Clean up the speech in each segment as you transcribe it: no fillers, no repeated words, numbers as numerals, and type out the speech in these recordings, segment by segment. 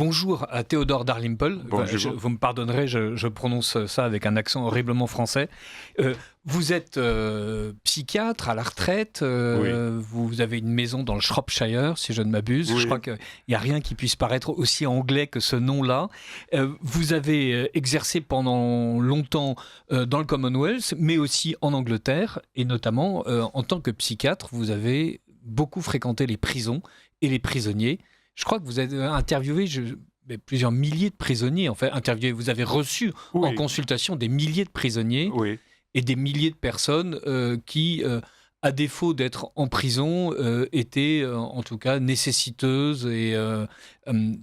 bonjour à Théodore Dalrymple. Bonjour. Vous me pardonnerez, je prononce ça avec un accent horriblement français. Vous êtes psychiatre à la retraite. Vous avez une maison dans le Shropshire, si je ne m'abuse. Oui. Je crois qu'il n'y a rien qui puisse paraître aussi anglais que ce nom-là. Vous avez exercé pendant longtemps dans le Commonwealth, mais aussi en Angleterre. Et notamment, en tant que psychiatre, vous avez beaucoup fréquenté les prisons et les prisonniers. Je crois que vous avez interviewé plusieurs milliers de prisonniers. En fait, vous avez reçu en consultation des milliers de prisonniers et des milliers de personnes qui, à défaut d'être en prison, étaient en tout cas nécessiteuses. Et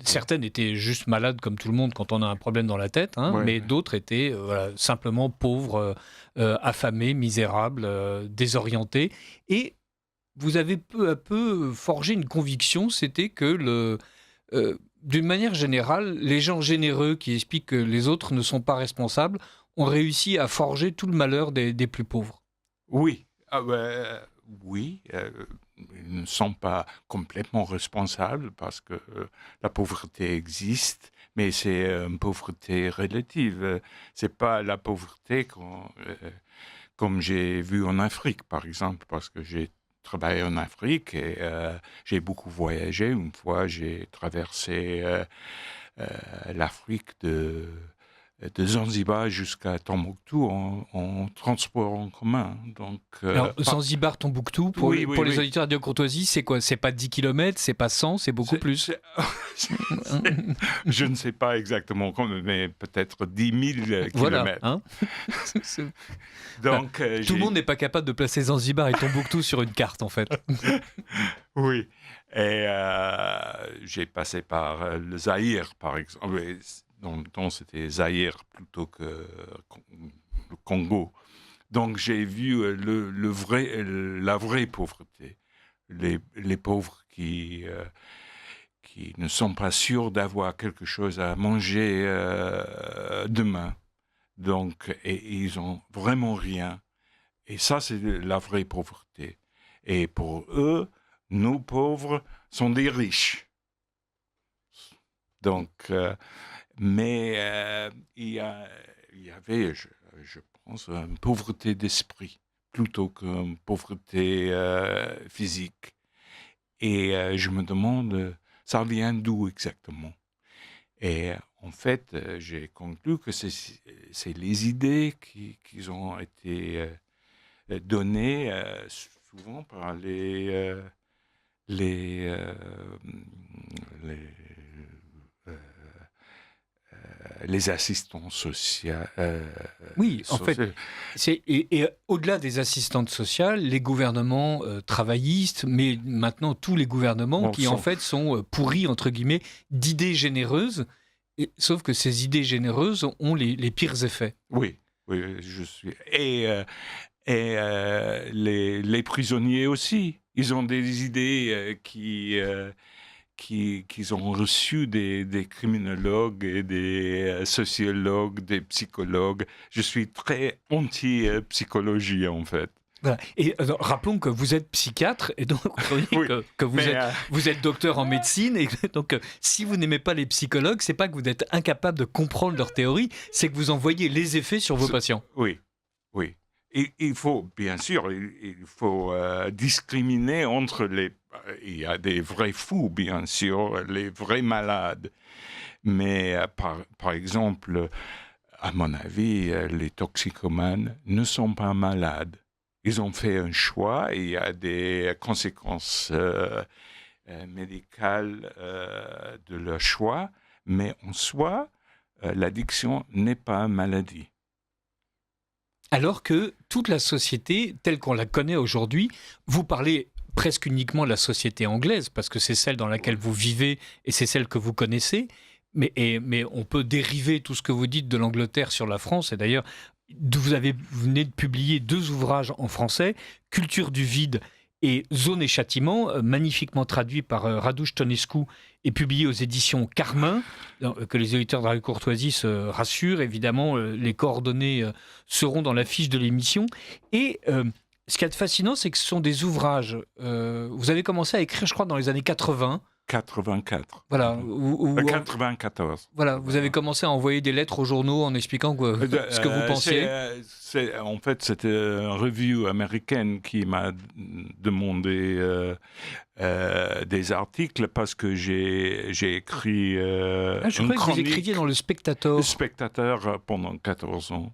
certaines étaient juste malades comme tout le monde quand on a un problème dans la tête, mais d'autres étaient simplement pauvres, affamés, misérables, désorientés. Et vous avez peu à peu forgé une conviction, c'était que d'une manière générale, les gens généreux qui expliquent que les autres ne sont pas responsables ont réussi à forger tout le malheur des plus pauvres. Oui, ils ne sont pas complètement responsables parce que la pauvreté existe, mais c'est une pauvreté relative. C'est pas la pauvreté comme j'ai vu en Afrique, par exemple, parce que j'ai travaillé en Afrique et j'ai beaucoup voyagé. Une fois, j'ai traversé l'Afrique de Zanzibar jusqu'à Tombouctou en transport en commun. Donc, alors, Zanzibar, Tombouctou, pour les auditeurs de Courtoisie, c'est quoi? C'est pas 10 km, c'est pas 100, c'est beaucoup plus. Je ne sais pas exactement, mais peut-être 10 000 kilomètres. Voilà, hein. Donc, tout le monde n'est pas capable de placer Zanzibar et Tombouctou sur une carte, en fait. Oui, et j'ai passé par le Zaïre, par exemple. Dans le temps, c'était Zaïre plutôt que le Congo. Donc, j'ai vu la vraie pauvreté. Les pauvres qui ne sont pas sûrs d'avoir quelque chose à manger demain. Donc, et ils ont vraiment rien. Et ça, c'est la vraie pauvreté. Et pour eux, nos pauvres sont des riches. Donc, mais il y avait, je pense, une pauvreté d'esprit plutôt qu'une pauvreté physique. Et je me demande, ça vient d'où exactement? Et en fait, j'ai conclu que c'est les idées qui ont été données souvent par les assistants sociaux. Oui, en fait, et au-delà des assistantes sociales, les gouvernements travaillistes, mais maintenant tous les gouvernements en fait sont pourris, entre guillemets, d'idées généreuses, sauf que ces idées généreuses ont les pires effets. Oui, je suis... Et les prisonniers aussi, ils ont des idées qu'ils ont reçues des criminologues et des sociologues, des psychologues. Je suis très anti-psychologie, en fait. Voilà. Et rappelons que vous êtes psychiatre et donc que vous êtes docteur en médecine et donc si vous n'aimez pas les psychologues, c'est pas que vous êtes incapable de comprendre leurs théories, c'est que vous en voyez les effets sur vos patients. Oui. Et il faut, bien sûr, discriminer entre les... Il y a des vrais fous, bien sûr, les vrais malades. Mais par exemple, à mon avis, les toxicomanes ne sont pas malades. Ils ont fait un choix et il y a des conséquences médicales de leur choix. Mais en soi, l'addiction n'est pas une maladie. Alors que toute la société, telle qu'on la connaît aujourd'hui, vous parlez presque uniquement de la société anglaise, parce que c'est celle dans laquelle vous vivez et c'est celle que vous connaissez, mais on peut dériver tout ce que vous dites de l'Angleterre sur la France, et d'ailleurs, vous venez de publier 2 ouvrages en français, Culture du vide et Zone et châtiment, magnifiquement traduit par Radush Tonescu et publié aux éditions Carmin, que les auditeurs de Radio Courtoisie se rassurent. Évidemment, les coordonnées seront dans la fiche de l'émission. Et ce qui est fascinant, c'est que ce sont des ouvrages. Vous avez commencé à écrire, je crois, dans les années 80. 84. Voilà, 94. voilà, vous avez commencé à envoyer des lettres aux journaux en expliquant ce que vous pensiez. En fait, c'était une revue américaine qui m'a demandé des articles parce que j'ai écrit Je une croyais que vous chronique écriviez dans le Spectator. Le Spectateur pendant 14 ans,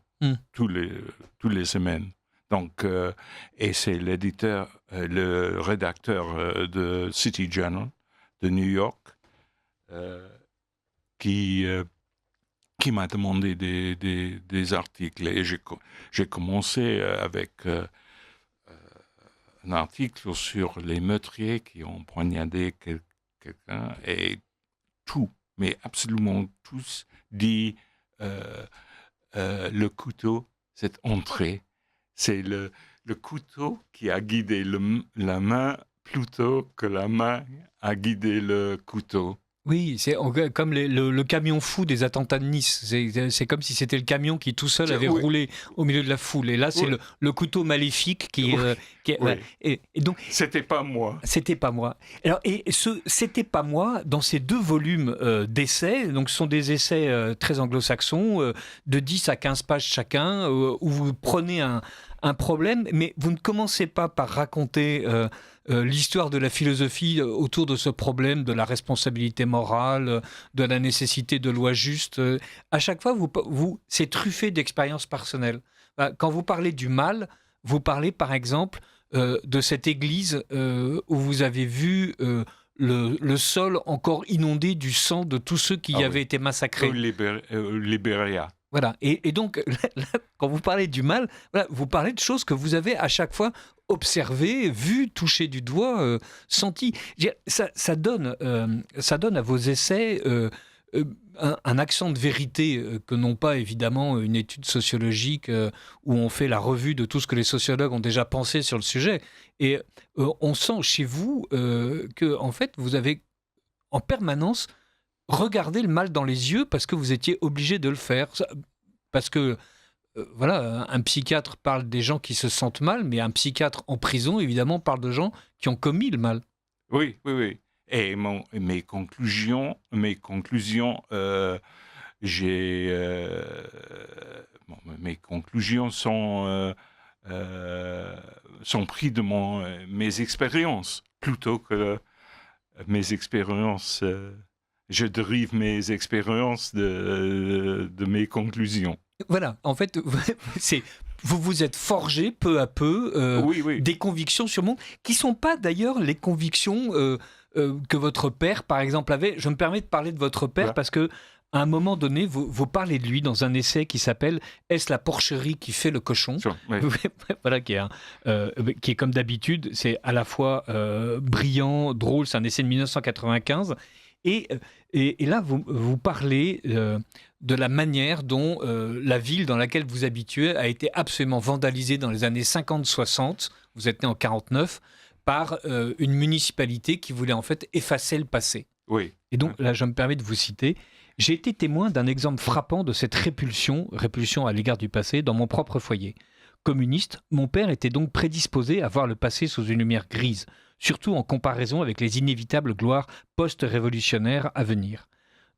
tous les semaines. Donc, et c'est l'éditeur, le rédacteur de City Journal de New York qui m'a demandé des articles. Et j'ai commencé avec un article sur les meurtriers qui ont poignardé quelqu'un et tout, mais absolument tous, dit le couteau, cette entrée, c'est le couteau qui a guidé la main plutôt que la main a guidé le couteau. Oui, c'est comme le camion fou des attentats de Nice. C'est comme si c'était le camion qui tout seul avait roulé au milieu de la foule. Et là, c'est le couteau maléfique qui... et donc, c'était pas moi. C'était pas moi. Alors, c'était pas moi, dans ces 2 volumes d'essais, donc ce sont des essais très anglo-saxons, de 10 à 15 pages chacun, où vous prenez un problème, mais vous ne commencez pas par raconter l'histoire de la philosophie autour de ce problème de la responsabilité morale, de la nécessité de lois justes. À chaque fois, c'est truffé d'expériences personnelles. Quand vous parlez du mal, vous parlez par exemple de cette église où vous avez vu le sol encore inondé du sang de tous ceux qui y avaient été massacrés. Au Libéria. Voilà. Et donc, là, quand vous parlez du mal, voilà, vous parlez de choses que vous avez à chaque fois observées, vues, touchées du doigt, senties. Ça donne à vos essais un accent de vérité que n'ont pas évidemment une étude sociologique où on fait la revue de tout ce que les sociologues ont déjà pensé sur le sujet. Et on sent chez vous que en fait, vous avez en permanence regardé le mal dans les yeux parce que vous étiez obligé de le faire. Parce que voilà, un psychiatre parle des gens qui se sentent mal, mais un psychiatre en prison, évidemment, parle de gens qui ont commis le mal. Oui. Et mes conclusions, mes conclusions sont prises de mes expériences plutôt que mes expériences. Je dérive mes expériences de mes conclusions. Voilà, en fait, vous vous êtes forgé peu à peu des convictions sur le monde, qui ne sont pas d'ailleurs les convictions que votre père, par exemple, avait. Je me permets de parler de votre père parce que à un moment donné, vous parlez de lui dans un essai qui s'appelle « Est-ce la porcherie qui fait le cochon ?» Voilà, qui est comme d'habitude, c'est à la fois brillant, drôle, c'est un essai de 1995. Et là, vous parlez de la manière dont la ville dans laquelle vous habituez a été absolument vandalisée dans les années 50-60, vous êtes né en 49, par une municipalité qui voulait en fait effacer le passé. Oui. Et donc là, je me permets de vous citer. J'ai été témoin d'un exemple frappant de cette répulsion à l'égard du passé, dans mon propre foyer. Communiste, mon père était donc prédisposé à voir le passé sous une lumière grise, surtout en comparaison avec les inévitables gloires post-révolutionnaires à venir.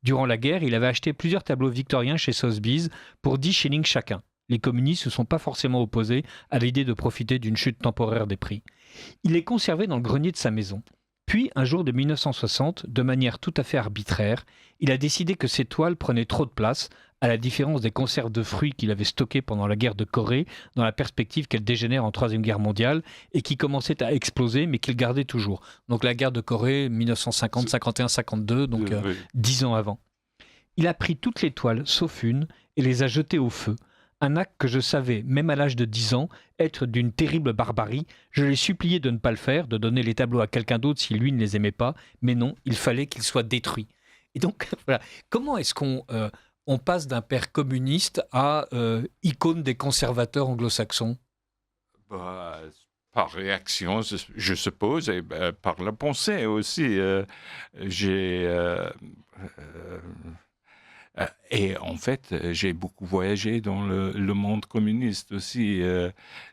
Durant la guerre, il avait acheté plusieurs tableaux victoriens chez Sotheby's pour 10 shillings chacun. Les communistes ne se sont pas forcément opposés à l'idée de profiter d'une chute temporaire des prix. Il les conservait dans le grenier de sa maison. Puis, un jour de 1960, de manière tout à fait arbitraire, il a décidé que ces toiles prenaient trop de place, à la différence des conserves de fruits qu'il avait stockées pendant la guerre de Corée, dans la perspective qu'elle dégénère en Troisième Guerre mondiale, et qui commençaient à exploser, mais qu'il gardait toujours. Donc la guerre de Corée, 1950, 51, 52, donc 10 ans avant. Il a pris toutes les toiles, sauf une, et les a jetées au feu. Un acte que je savais, même à l'âge de 10 ans, être d'une terrible barbarie. Je l'ai supplié de ne pas le faire, de donner les tableaux à quelqu'un d'autre si lui ne les aimait pas, mais non, il fallait qu'ils soient détruits. Et donc, voilà, comment est-ce qu'on passe d'un père communiste à icône des conservateurs anglo-saxons ? Par réaction, je suppose, et par la pensée aussi. Et en fait, j'ai beaucoup voyagé dans le monde communiste aussi.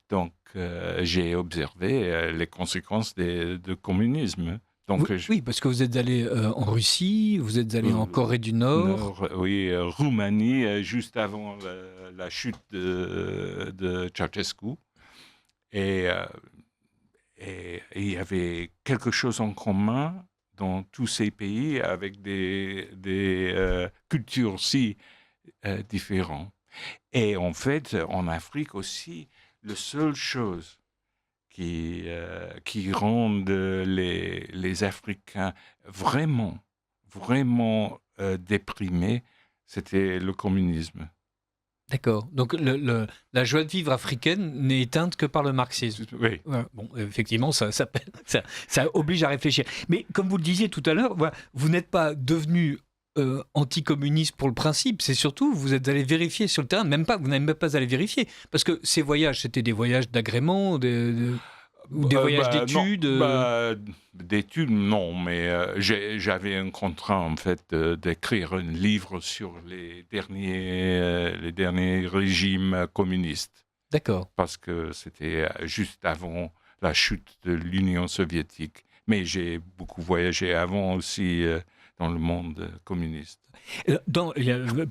Donc, j'ai observé les conséquences du communisme Donc, oui, parce que vous êtes allé en Russie, vous êtes allé en Corée du Nord. Oui, Roumanie, juste avant la chute de Ceausescu. Et il y avait quelque chose en commun dans tous ces pays avec des cultures si différentes. Et en fait, en Afrique aussi, la seule chose qui rendent les Africains vraiment déprimés, c'était le communisme. D'accord. Donc la joie de vivre africaine n'est éteinte que par le marxisme. Oui. Voilà. Bon, effectivement, ça oblige à réfléchir. Mais comme vous le disiez tout à l'heure, voilà, vous n'êtes pas devenu anticommuniste pour le principe. C'est surtout, vous êtes allé vérifier sur le terrain. Vous n'êtes même pas allé vérifier. Parce que ces voyages, c'était des voyages d'agrément, ou des voyages d'études. D'études, non, mais j'avais un contrat en fait d'écrire un livre sur les derniers régimes communistes. D'accord. Parce que c'était juste avant la chute de l'Union soviétique. Mais j'ai beaucoup voyagé avant aussi dans le monde communiste.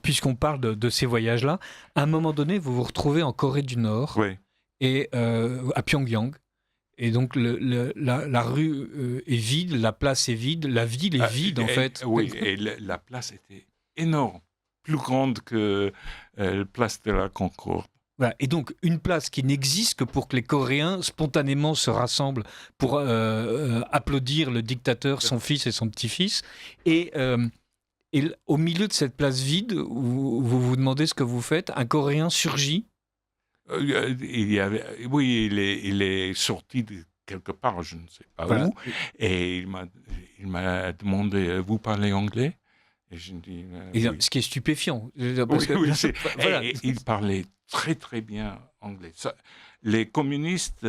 Puisqu'on parle de ces voyages-là, à un moment donné, vous vous retrouvez en Corée du Nord, oui. Et à Pyongyang. Et donc la rue est vide, la place est vide, la ville est vide en fait. Oui, et la place était énorme, plus grande que la place de la Concorde. Voilà. Et donc une place qui n'existe que pour que les Coréens spontanément se rassemblent pour applaudir le dictateur, son fils et son petit-fils. Et au milieu de cette place vide, où vous vous demandez ce que vous faites, un Coréen surgit. Il est sorti de quelque part, je ne sais pas où, et il m'a demandé, vous parlez anglais? Et je dis, oui. Ce qui est stupéfiant. Voilà. Et il parlait très très bien anglais. Les communistes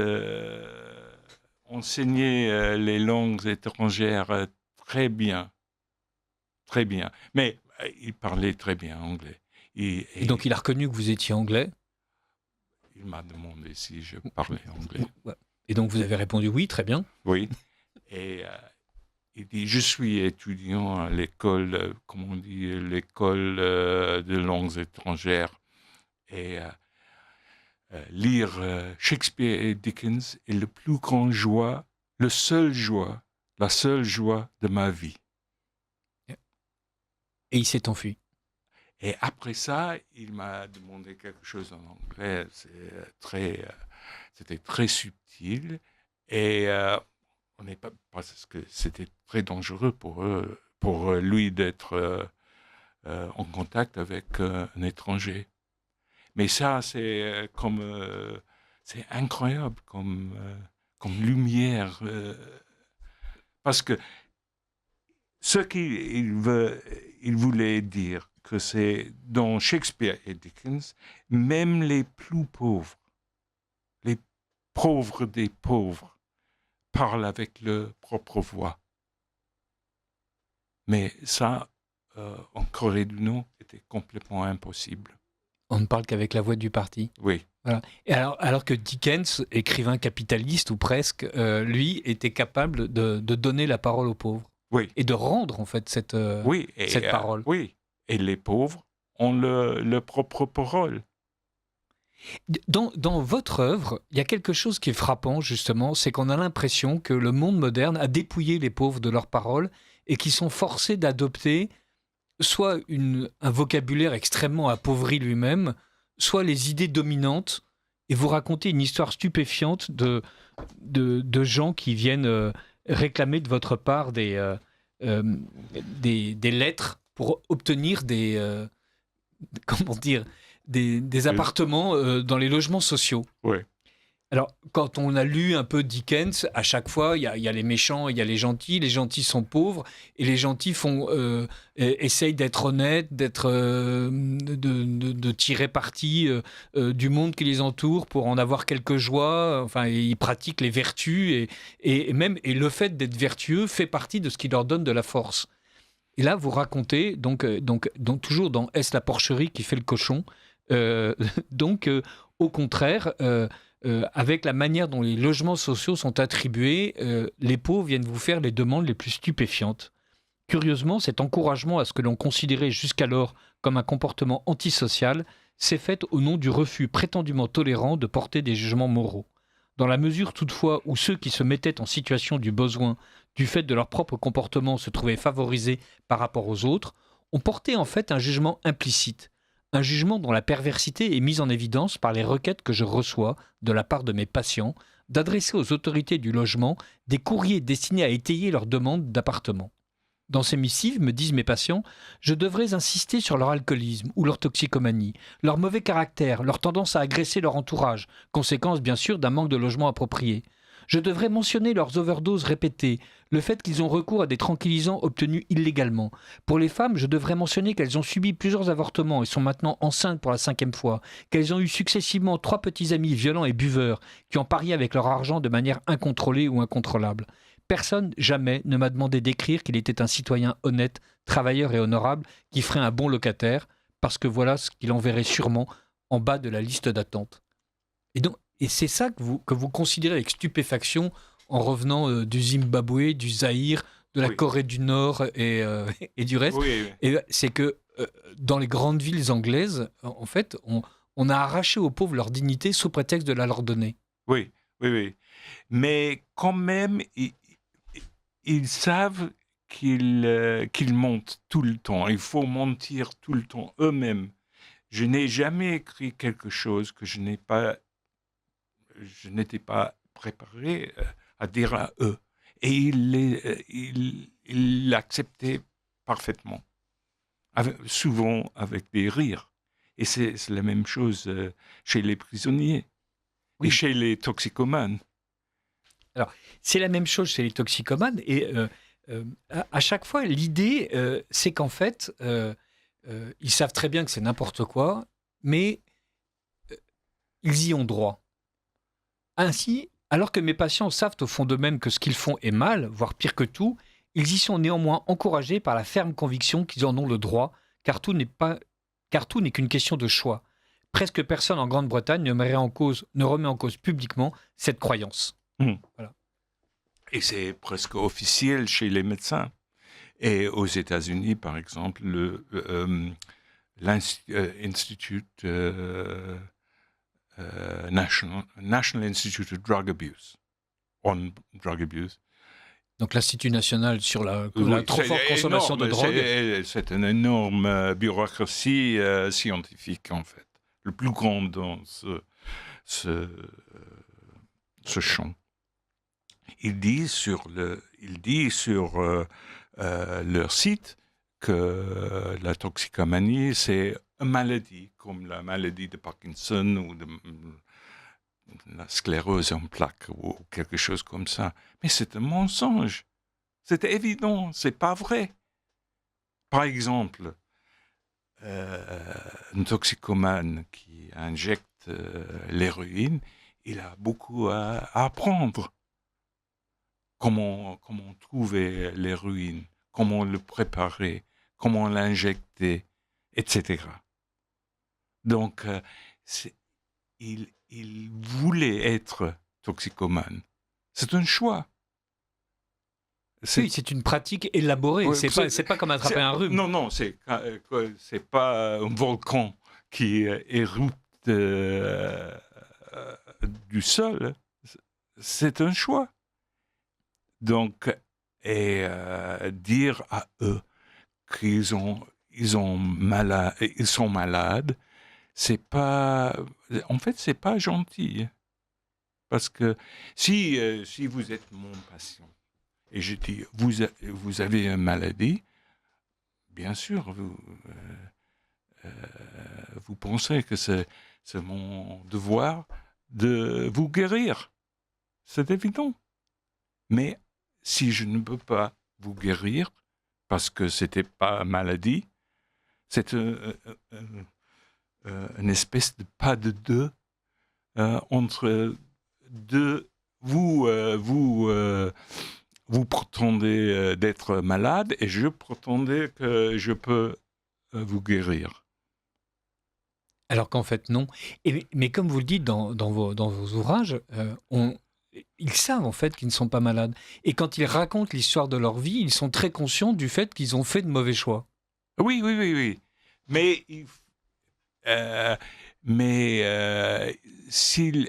enseignaient les langues étrangères très bien, mais il parlait très bien anglais. Et donc il a reconnu que vous étiez anglais? Il m'a demandé si je parlais anglais. Et donc vous avez répondu oui, très bien. Oui. Et il dit, je suis étudiant à l'école, comment on dit, l'école de langues étrangères. Et lire Shakespeare et Dickens est la seule joie de ma vie. Et il s'est enfui. Et après ça, il m'a demandé quelque chose en anglais. C'était très subtil. Et on n'est pas, parce que c'était très dangereux pour lui d'être en contact avec un étranger. Mais ça, c'est incroyable comme lumière. Parce que ce qu'il voulait dire, que c'est dans Shakespeare et Dickens, même les plus pauvres, les pauvres des pauvres, parlent avec leur propre voix. Mais ça, en Corée du Nord, était complètement impossible. On ne parle qu'avec la voix du parti. Oui. Voilà. Et alors que Dickens, écrivain capitaliste ou presque, lui, était capable de donner la parole aux pauvres. Oui. Et de rendre, en fait, cette parole. Oui. Et les pauvres ont leur propre parole. Dans votre œuvre, il y a quelque chose qui est frappant, justement, c'est qu'on a l'impression que le monde moderne a dépouillé les pauvres de leur parole et qu'ils sont forcés d'adopter soit un vocabulaire extrêmement appauvri lui-même, soit les idées dominantes, et vous racontez une histoire stupéfiante de gens qui viennent réclamer de votre part des lettres pour obtenir des appartements dans les logements sociaux. Oui. Alors, quand on a lu un peu Dickens, à chaque fois, il y a les méchants, il y a les gentils sont pauvres, et les gentils essayent d'être honnêtes, de tirer parti du monde qui les entoure pour en avoir quelques joies. Enfin, ils pratiquent les vertus, et le fait d'être vertueux fait partie de ce qui leur donne de la force. Et là, vous racontez, donc toujours dans « Est-ce la porcherie qui fait le cochon ?» au contraire, avec la manière dont les logements sociaux sont attribués, les pauvres viennent vous faire les demandes les plus stupéfiantes. Curieusement, cet encouragement à ce que l'on considérait jusqu'alors comme un comportement antisocial s'est fait au nom du refus prétendument tolérant de porter des jugements moraux. Dans la mesure toutefois où ceux qui se mettaient en situation du besoin du fait de leur propre comportement se trouvaient favorisés par rapport aux autres, on portait en fait un jugement implicite, un jugement dont la perversité est mise en évidence par les requêtes que je reçois de la part de mes patients d'adresser aux autorités du logement des courriers destinés à étayer leurs demandes d'appartement. Dans ces missives, me disent mes patients, je devrais insister sur leur alcoolisme ou leur toxicomanie, leur mauvais caractère, leur tendance à agresser leur entourage, conséquence bien sûr d'un manque de logement approprié. Je devrais mentionner leurs overdoses répétées, le fait qu'ils ont recours à des tranquillisants obtenus illégalement. Pour les femmes, je devrais mentionner qu'elles ont subi plusieurs avortements et sont maintenant enceintes pour la 5e fois, qu'elles ont eu successivement 3 petits amis violents et buveurs qui ont parié avec leur argent de manière incontrôlée ou incontrôlable. Personne, jamais, ne m'a demandé d'écrire qu'il était un citoyen honnête, travailleur et honorable, qui ferait un bon locataire, parce que voilà ce qu'il enverrait sûrement en bas de la liste d'attente. Et c'est ça que vous considérez avec stupéfaction en revenant du Zimbabwe, du Zaïre, de la Corée du Nord et du reste. Oui. Et c'est que dans les grandes villes anglaises, en fait, on a arraché aux pauvres leur dignité sous prétexte de la leur donner. Oui. Mais quand même, ils savent qu'ils mentent tout le temps. Il faut mentir tout le temps eux-mêmes. Je n'ai jamais écrit quelque chose que je n'étais pas préparé à dire à eux. Et ils l'acceptaient parfaitement, souvent avec des rires. Et c'est la même chose chez les prisonniers et chez les toxicomanes. Alors, c'est la même chose chez les toxicomanes. Et à chaque fois, l'idée, c'est qu'en fait, ils savent très bien que c'est n'importe quoi, mais ils y ont droit. Ainsi, alors que mes patients savent au fond d'eux-mêmes que ce qu'ils font est mal, voire pire que tout, ils y sont néanmoins encouragés par la ferme conviction qu'ils en ont le droit, car tout n'est qu'une question de choix. Presque personne en Grande-Bretagne ne remet en cause publiquement cette croyance. Voilà. Et c'est presque officiel chez les médecins. Et aux États-Unis, par exemple, l'Institute National Institute of Drug Abuse, on drug abuse. Donc l'Institut national sur la trop forte consommation de drogue. C'est une énorme bureaucratie scientifique, en fait. Le plus grand dans ce champ. Il dit sur leur site que la toxicomanie, c'est une maladie, comme la maladie de Parkinson ou de la sclérose en plaques ou quelque chose comme ça. Mais c'est un mensonge. C'est évident, c'est pas vrai. Par exemple, un toxicomane qui injecte l'héroïne, il a beaucoup à apprendre. Comment trouver l'héroïne, comment le préparer, comment l'injecter, etc. Donc, il voulait être toxicomane. C'est un choix. Oui, c'est une pratique élaborée. Oui, c'est pas comme attraper un rhume. Non, c'est pas un volcan qui éructe du sol. C'est un choix. Donc, dire à eux qu'ils sont malades, c'est pas gentil. Parce que si vous êtes mon patient et je dis vous avez une maladie, bien sûr vous pensez que c'est mon devoir de vous guérir. C'est évident. Mais si je ne peux pas vous guérir parce que c'était pas maladie, c'est une espèce de pas de deux entre deux. Vous prétendez d'être malade et je prétendais que je peux vous guérir. Alors qu'en fait, non. Mais comme vous le dites dans vos ouvrages, ils savent en fait qu'ils ne sont pas malades. Et quand ils racontent l'histoire de leur vie, ils sont très conscients du fait qu'ils ont fait de mauvais choix. Oui, oui, oui, oui. Mais, euh, mais s'il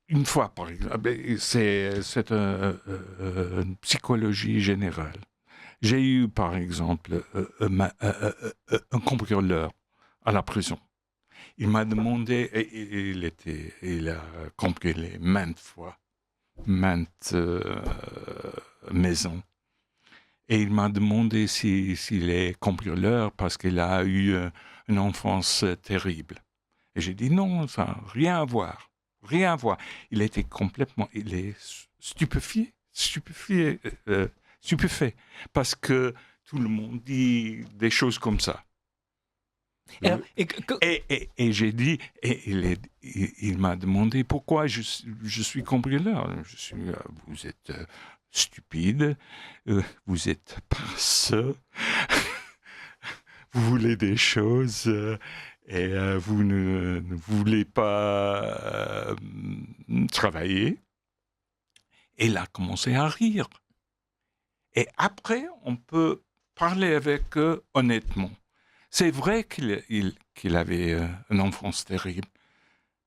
une fois, par exemple, c'est une psychologie générale. J'ai eu, par exemple, un cambrioleur à la prison. Il m'a demandé, et il a cambriolé maintes fois, maintes maisons. Et il m'a demandé s'il est cambrioleur parce qu'il a eu une enfance terrible. Et j'ai dit non, ça n'a rien à voir. Rien à voir. Il était il est stupéfait. Parce que tout le monde dit des choses comme ça. Alors, Et j'ai dit, il m'a demandé pourquoi je suis cambrioleur. Vous êtes stupide, vous êtes paresseux, vous voulez des choses et vous ne voulez pas travailler. Et il a commencé à rire. Et après, on peut parler avec eux honnêtement. C'est vrai qu'il avait une enfance terrible,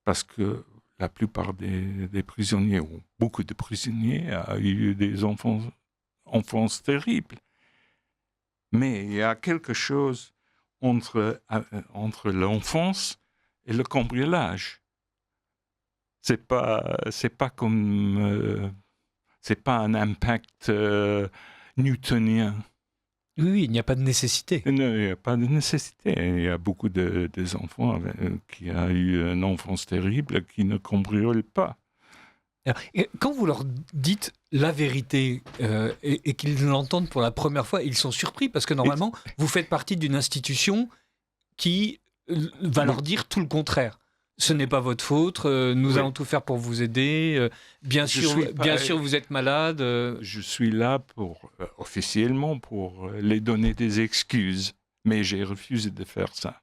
parce que la plupart des prisonniers, ou beaucoup de prisonniers, ont eu des enfances terribles. Mais il y a quelque chose entre l'enfance et le cambriolage. C'est pas comme c'est pas un impact newtonien. oui, il n'y a pas de nécessité. Non, il n'y a pas de nécessité. Il y a beaucoup des enfants qui ont eu une enfance terrible qui ne cambriolent pas. Alors, quand vous leur dites la vérité et qu'ils l'entendent pour la première fois, ils sont surpris parce que normalement, vous faites partie d'une institution qui va leur dire tout le contraire. Ce n'est pas votre faute, nous allons tout faire pour vous aider, bien sûr, vous êtes malade. Je suis là officiellement pour les donner des excuses, mais j'ai refusé de faire ça.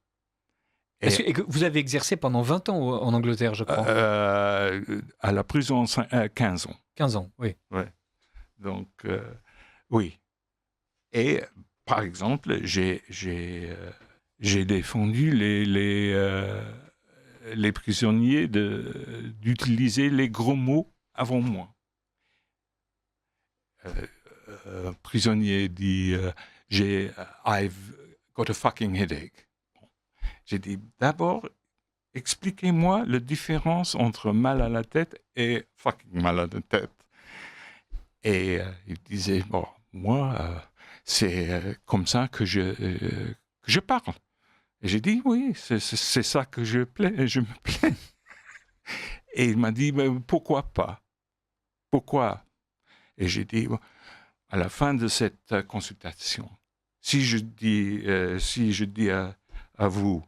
Et que vous avez exercé pendant 20 ans en Angleterre, je crois. À la prison, 15 ans. 15 ans, oui. Ouais. Donc, oui. Et, par exemple, j'ai défendu les prisonniers d'utiliser les gros mots avant moi. Prisonnier dit I've got a fucking headache. J'ai dit d'abord, expliquez-moi la différence entre mal à la tête et fucking mal à la tête. Et il disait bon, moi, c'est comme ça que je parle. Et j'ai dit oui, c'est ça que je me plais. Et il m'a dit mais pourquoi pas? Pourquoi? Et j'ai dit à la fin de cette consultation, si je dis à vous,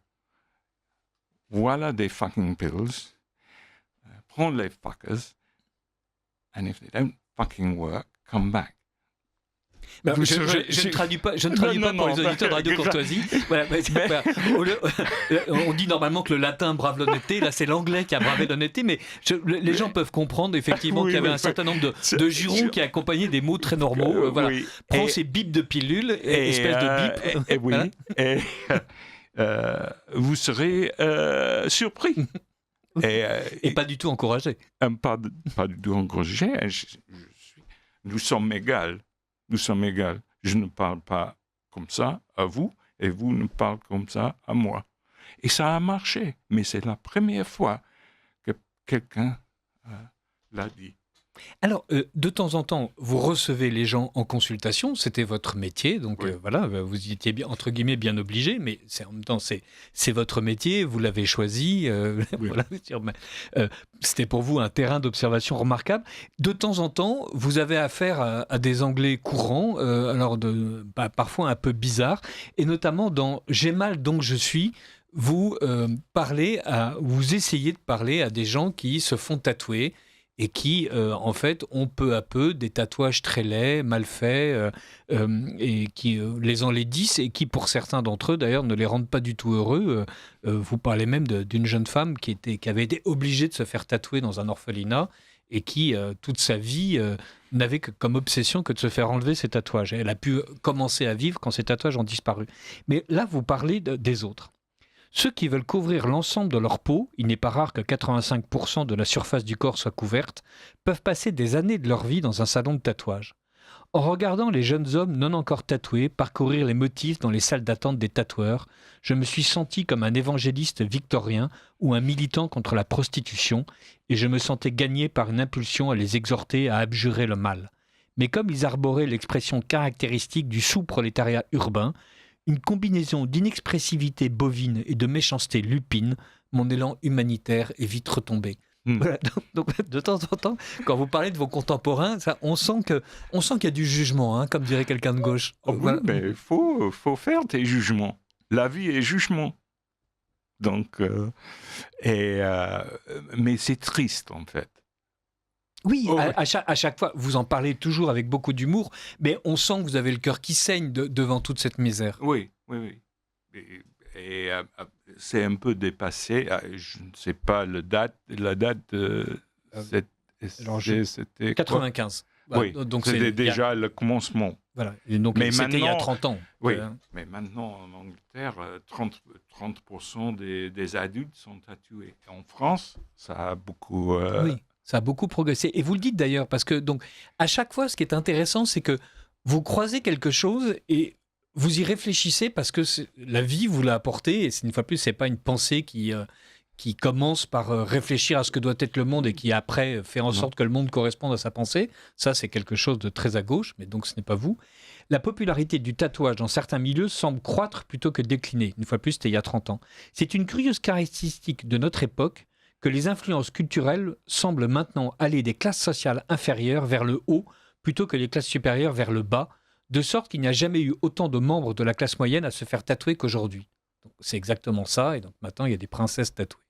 voilà des fucking pills, prends les fuckers, and if they don't fucking work, come back. Ben, je ne traduis pas pour les auditeurs de Radio Courtoisie. Voilà, on dit normalement que le latin brave l'honnêteté, là c'est l'anglais qui a bravé l'honnêteté, mais les gens peuvent comprendre effectivement qu'il y avait un certain nombre de jurons qui accompagnaient des mots très normaux. Voilà. Oui. Prends ces bips de pilules, espèce de bip. Oui. Voilà. Vous serez surpris. Et pas du tout encouragé. Pas du tout encouragé. Nous sommes égaux. Nous sommes égaux. Je ne parle pas comme ça à vous et vous ne parlez comme ça à moi. Et ça a marché. Mais c'est la première fois que quelqu'un l'a dit. Alors, de temps en temps, vous recevez les gens en consultation, c'était votre métier, donc oui. Voilà, vous y étiez bien, entre guillemets bien obligé, mais en même temps, c'est votre métier, vous l'avez choisi, Oui. voilà, c'était pour vous un terrain d'observation remarquable. De temps en temps, vous avez affaire à des Anglais courants, parfois un peu bizarres, et notamment dans « J'ai mal donc je suis », vous essayez de parler à des gens qui se font tatouer. et qui, en fait, ont peu à peu des tatouages très laids, mal faits, et qui les enlaidissent, et qui, pour certains d'entre eux, d'ailleurs, ne les rendent pas du tout heureux. Vous parlez même d'une jeune femme qui avait été obligée de se faire tatouer dans un orphelinat, et qui, toute sa vie, n'avait comme obsession que de se faire enlever ses tatouages. Elle a pu commencer à vivre quand ses tatouages ont disparu. Mais là, vous parlez des autres. Ceux qui veulent couvrir l'ensemble de leur peau, il n'est pas rare que 85% de la surface du corps soit couverte, peuvent passer des années de leur vie dans un salon de tatouage. En regardant les jeunes hommes non encore tatoués parcourir les motifs dans les salles d'attente des tatoueurs, je me suis senti comme un évangéliste victorien ou un militant contre la prostitution, et je me sentais gagné par une impulsion à les exhorter à abjurer le mal. Mais comme ils arboraient l'expression caractéristique du sous-prolétariat urbain, une combinaison d'inexpressivité bovine et de méchanceté lupine, mon élan humanitaire est vite retombé. Voilà, donc, de temps en temps, quand vous parlez de vos contemporains, on sent qu'il y a du jugement, hein, comme dirait quelqu'un de gauche. Oui, Voilà. mais il faut faire des jugements. La vie est jugement. Donc, mais c'est triste, en fait. Oui, à chaque fois, vous en parlez toujours avec beaucoup d'humour, mais on sent que vous avez le cœur qui saigne devant toute cette misère. Oui. Et c'est un peu dépassé. Je ne sais pas la date c'était 95. Oui, donc c'était déjà le commencement. Voilà. Et donc, mais c'était il y a 30 ans. Oui, mais maintenant, en Angleterre, 30% des adultes sont tatoués. En France, ça a beaucoup... Oui, ça a beaucoup progressé. Et vous le dites d'ailleurs, parce que donc, à chaque fois, ce qui est intéressant, c'est que vous croisez quelque chose et vous y réfléchissez parce que la vie vous l'a apporté. Et une fois de plus, ce n'est pas une pensée qui commence par réfléchir à ce que doit être le monde et qui après fait en sorte que le monde corresponde à sa pensée. Ça, c'est quelque chose de très à gauche, mais donc ce n'est pas vous. La popularité du tatouage dans certains milieux semble croître plutôt que décliner. Une fois de plus, c'était il y a 30 ans. C'est une curieuse caractéristique de notre époque que les influences culturelles semblent maintenant aller des classes sociales inférieures vers le haut plutôt que les classes supérieures vers le bas, de sorte qu'il n'y a jamais eu autant de membres de la classe moyenne à se faire tatouer qu'aujourd'hui. Donc, c'est exactement ça, et donc maintenant il y a des princesses tatouées,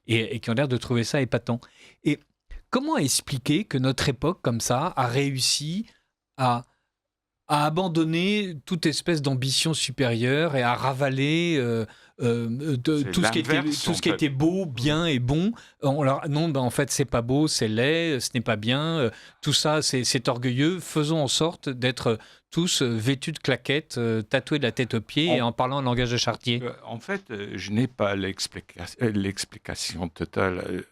et qui ont l'air de trouver ça épatant. Et comment expliquer que notre époque, comme ça, a réussi à abandonner toute espèce d'ambition supérieure et à ravaler tout ce qui était beau, bien et bon. Non, en fait, c'est pas beau, c'est laid, ce n'est pas bien. Tout ça, c'est orgueilleux. Faisons en sorte d'être tous vêtus de claquettes, tatoués de la tête aux pieds et en parlant un langage de chartier. En fait, je n'ai pas l'explication totale.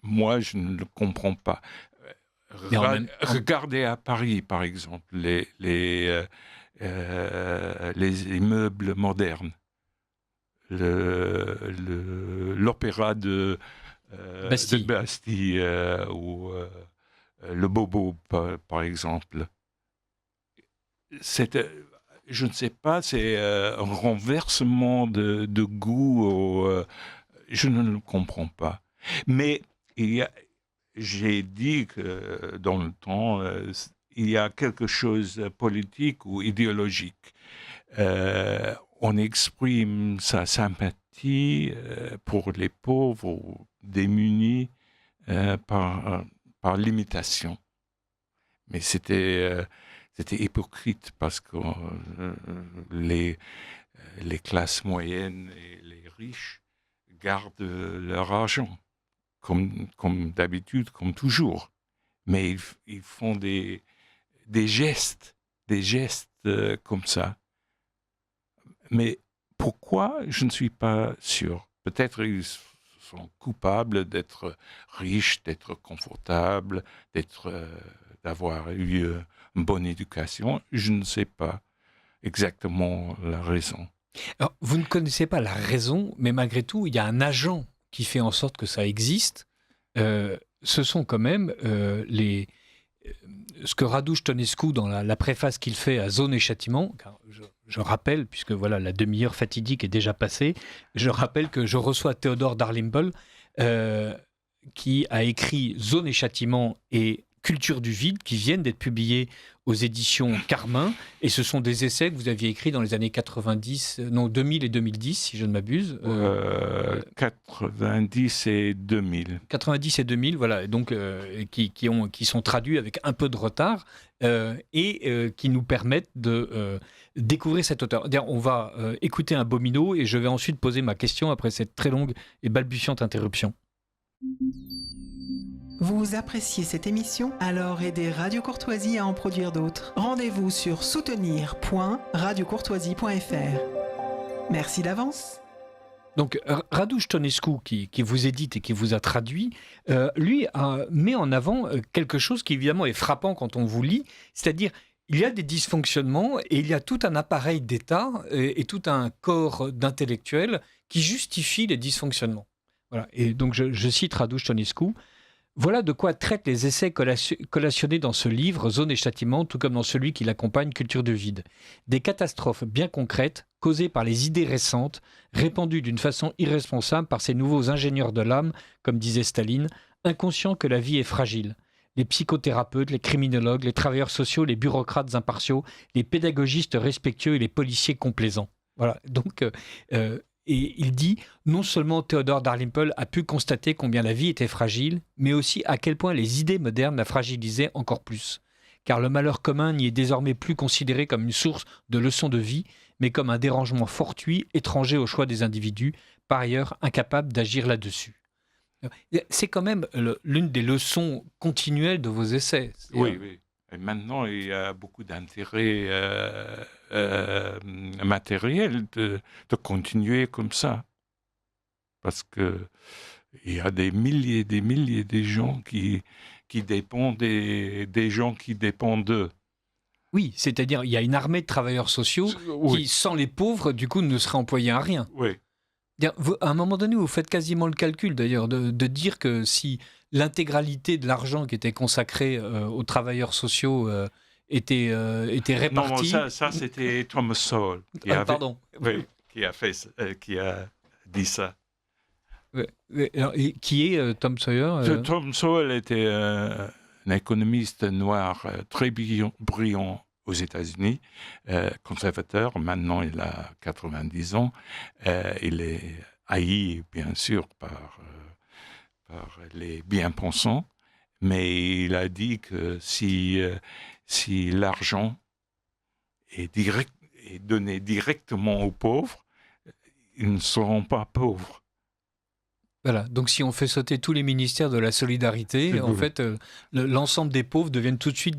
Moi, je ne le comprends pas. Regardez à Paris, par exemple, les immeubles modernes, l'opéra de Bastille ou le Bobo, par exemple. Je ne sais pas, c'est un renversement de goût. Je ne le comprends pas. Mais j'ai dit que dans le temps, il y a quelque chose de politique ou idéologique. On exprime sa sympathie pour les pauvres ou démunis par l'imitation. Mais c'était hypocrite parce que les classes moyennes et les riches gardent leur argent. Comme d'habitude, comme toujours. Mais ils font des gestes comme ça. Mais pourquoi, je ne suis pas sûr. Peut-être ils sont coupables d'être riches, d'être confortables, d'avoir eu une bonne éducation. Je ne sais pas exactement la raison. Alors, vous ne connaissez pas la raison, mais malgré tout, il y a un agent qui fait en sorte que ça existe. Ce sont quand même ce que Radush Tonescu, dans la préface qu'il fait à Zone et Châtiment, car je rappelle, puisque voilà, la demi-heure fatidique est déjà passée, je rappelle que je reçois Théodore Dalrymple, qui a écrit Zone et Châtiment et Culture du vide qui viennent d'être publiés aux éditions Carmin. Et ce sont des essais que vous aviez écrits dans les années 2000 et 2010, si je ne m'abuse. 90 et 2000. 90 et 2000, voilà, et donc qui sont traduits avec un peu de retard et qui nous permettent de découvrir cet auteur. On va écouter un Bomino et je vais ensuite poser ma question après cette très longue et balbutiante interruption. Vous appréciez cette émission? Alors aidez Radio Courtoisie à en produire d'autres. Rendez-vous sur soutenir.radiocourtoisie.fr. Merci d'avance. Donc Radu Stănescu, qui vous édite et qui vous a traduit, lui met en avant quelque chose qui évidemment est frappant quand on vous lit, c'est-à-dire il y a des dysfonctionnements et il y a tout un appareil d'État et tout un corps d'intellectuels qui justifie les dysfonctionnements. Voilà. Et donc je cite Radu Stănescu. Voilà de quoi traitent les essais collationnés dans ce livre, Zone et Châtiment, tout comme dans celui qui l'accompagne, Culture du vide. Des catastrophes bien concrètes, causées par les idées récentes, répandues d'une façon irresponsable par ces nouveaux ingénieurs de l'âme, comme disait Staline, inconscients que la vie est fragile. Les psychothérapeutes, les criminologues, les travailleurs sociaux, les bureaucrates impartiaux, les pédagogistes respectueux et les policiers complaisants. Voilà, donc... Et il dit, non seulement Theodor Dalrymple a pu constater combien la vie était fragile, mais aussi à quel point les idées modernes la fragilisaient encore plus. Car le malheur commun n'y est désormais plus considéré comme une source de leçons de vie, mais comme un dérangement fortuit, étranger au choix des individus, par ailleurs incapables d'agir là-dessus. C'est quand même l'une des leçons continuelles de vos essais. Oui, oui. Et maintenant, il y a beaucoup d'intérêt matériel de continuer comme ça. Parce qu'il y a des milliers de gens qui dépendent des gens qui dépendent d'eux. Oui, c'est-à-dire il y a une armée de travailleurs sociaux qui, sans les pauvres, du coup, ne seraient employés à rien. Oui. À un moment donné, vous faites quasiment le calcul, d'ailleurs, de dire que si l'intégralité de l'argent qui était consacré aux travailleurs sociaux était répartie... Non, ça c'était Thomas Sowell pardon. Oui, qui a dit ça. Et qui est Tom Sawyer Tom Sowell était un économiste noir très brillant aux États-Unis, conservateur. Maintenant, il a 90 ans. Il est haï, bien sûr, par les bien-pensants, mais il a dit que si l'argent est donné directement aux pauvres, ils ne seront pas pauvres. Voilà, donc si on fait sauter tous les ministères de la solidarité, en fait, l'ensemble des pauvres deviennent tout de suite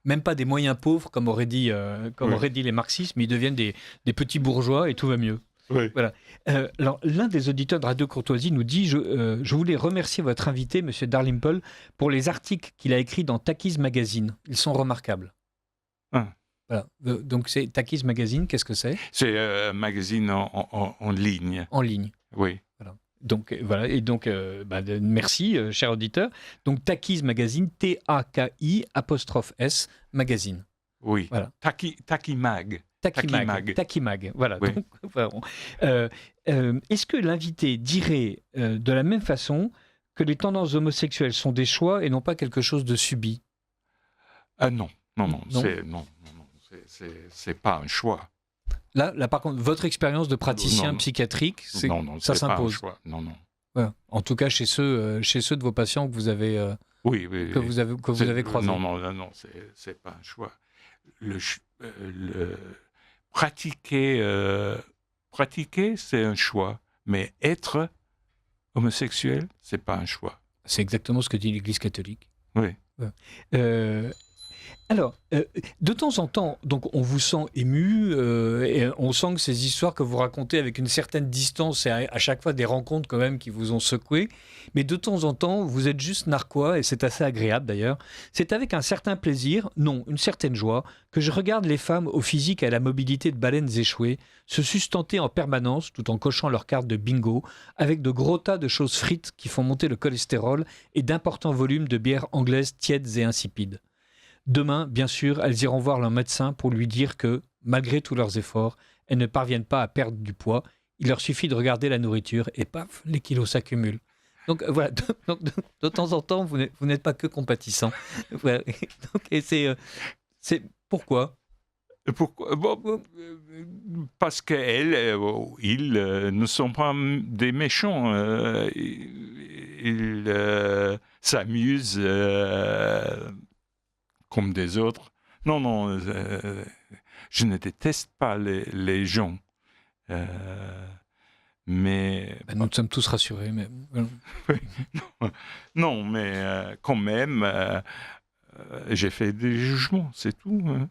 même pas des moyens pauvres, comme auraient dit les marxistes, mais ils deviennent des petits bourgeois et tout va mieux. Oui. Voilà. Alors, l'un des auditeurs de Radio Courtoisie nous dit je voulais remercier votre invité, M. Dalrymple, pour les articles qu'il a écrits dans Takis Magazine. Ils sont remarquables. Ah. Voilà. Donc, c'est Takis Magazine, qu'est-ce que c'est ? C'est un magazine en ligne. En ligne. Oui. Voilà. Donc, voilà. Et donc, merci, cher auditeur. Donc, Takis Magazine, T-A-K-I''S Magazine. Oui. Voilà. Takimag. Takimag, voilà. Oui. Donc, est-ce que l'invité dirait de la même façon que les tendances homosexuelles sont des choix et non pas quelque chose de subi ? Non, c'est pas un choix. Là, par contre, votre expérience de praticien psychiatrique, ça s'impose. Pas un choix. Non. Ouais. En tout cas, chez ceux de vos patients que vous avez, vous avez croisés. Non, c'est pas un choix. Pratiquer, c'est un choix, mais être homosexuel, c'est pas un choix. C'est exactement ce que dit l'Église catholique. Oui. Alors, de temps en temps, donc on vous sent ému et on sent que ces histoires que vous racontez avec une certaine distance et à chaque fois des rencontres quand même qui vous ont secoué, mais de temps en temps, vous êtes juste narquois et c'est assez agréable d'ailleurs. C'est avec un certain plaisir, non, une certaine joie, que je regarde les femmes au physique et à la mobilité de baleines échouées se sustenter en permanence tout en cochant leur carte de bingo avec de gros tas de choses frites qui font monter le cholestérol et d'importants volumes de bières anglaises tièdes et insipides. Demain, bien sûr, elles iront voir leur médecin pour lui dire que, malgré tous leurs efforts, elles ne parviennent pas à perdre du poids. Il leur suffit de regarder la nourriture et paf, les kilos s'accumulent. Donc voilà, donc, de temps en temps, vous n'êtes pas que compatissant. Voilà. Donc, et c'est pourquoi? Pourquoi? Parce qu'elles, ils ne sont pas des méchants. Ils s'amusent comme des autres. Non, je ne déteste pas les gens. Mais Nous sommes tous rassurés. Mais... non, mais quand même, j'ai fait des jugements, c'est tout. Hein.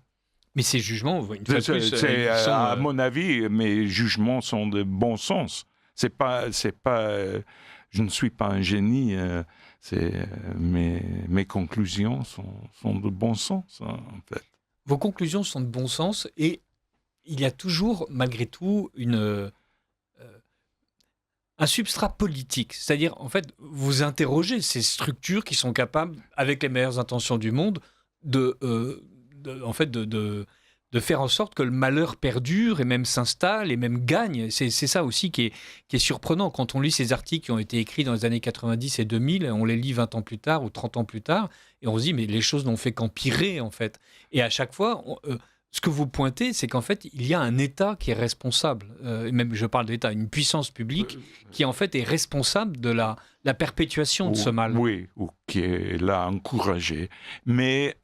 Mais ces jugements, une fois de plus, à mon avis, mes jugements sont de bon sens. C'est pas, je ne suis pas un génie. Mes conclusions sont de bon sens, hein, en fait. Vos conclusions sont de bon sens et il y a toujours, malgré tout, un substrat politique. C'est-à-dire, en fait, vous interrogez ces structures qui sont capables, avec les meilleures intentions du monde, de faire en sorte que le malheur perdure et même s'installe et même gagne. C'est ça aussi qui est surprenant. Quand on lit ces articles qui ont été écrits dans les années 90 et 2000, on les lit 20 ans plus tard ou 30 ans plus tard, et on se dit, mais les choses n'ont fait qu'empirer, en fait. Et à chaque fois... ce que vous pointez, c'est qu'en fait, il y a un État qui est responsable, même je parle d'État, une puissance publique qui en fait est responsable de la perpétuation de ce mal. Oui, ou qui l'a encouragé. Mais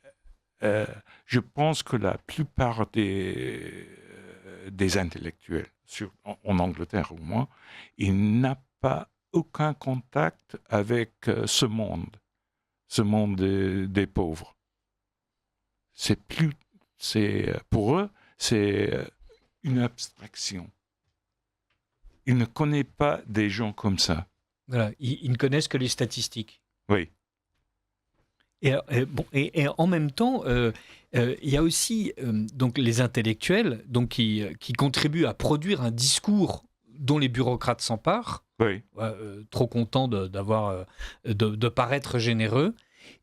je pense que la plupart des intellectuels, en Angleterre au moins, ils n'ont pas aucun contact avec ce monde des pauvres. Pour eux, c'est une abstraction. Ils ne connaissent pas des gens comme ça. Voilà, ils ne connaissent que les statistiques. Oui. Et en même temps, il y a aussi donc les intellectuels donc, qui contribuent à produire un discours dont les bureaucrates s'emparent, oui. Trop contents de paraître généreux.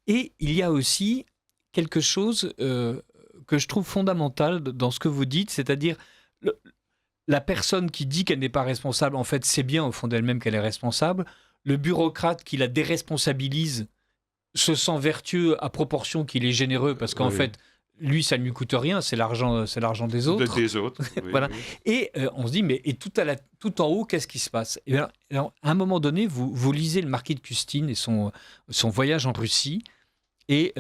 Et il y a aussi quelque chose que je trouve fondamental dans ce que vous dites, c'est-à-dire la personne qui dit qu'elle n'est pas responsable, en fait, c'est bien au fond d'elle-même qu'elle est responsable. Le bureaucrate qui la déresponsabilise se sent vertueux à proportion qu'il est généreux, parce qu'en fait, lui, ça ne lui coûte rien, c'est l'argent des autres. Des autres, oui, voilà. Oui. Et on se dit, mais tout en haut, qu'est-ce qui se passe? Et bien, alors, à un moment donné, vous lisez le marquis de Custine et son voyage en Russie, et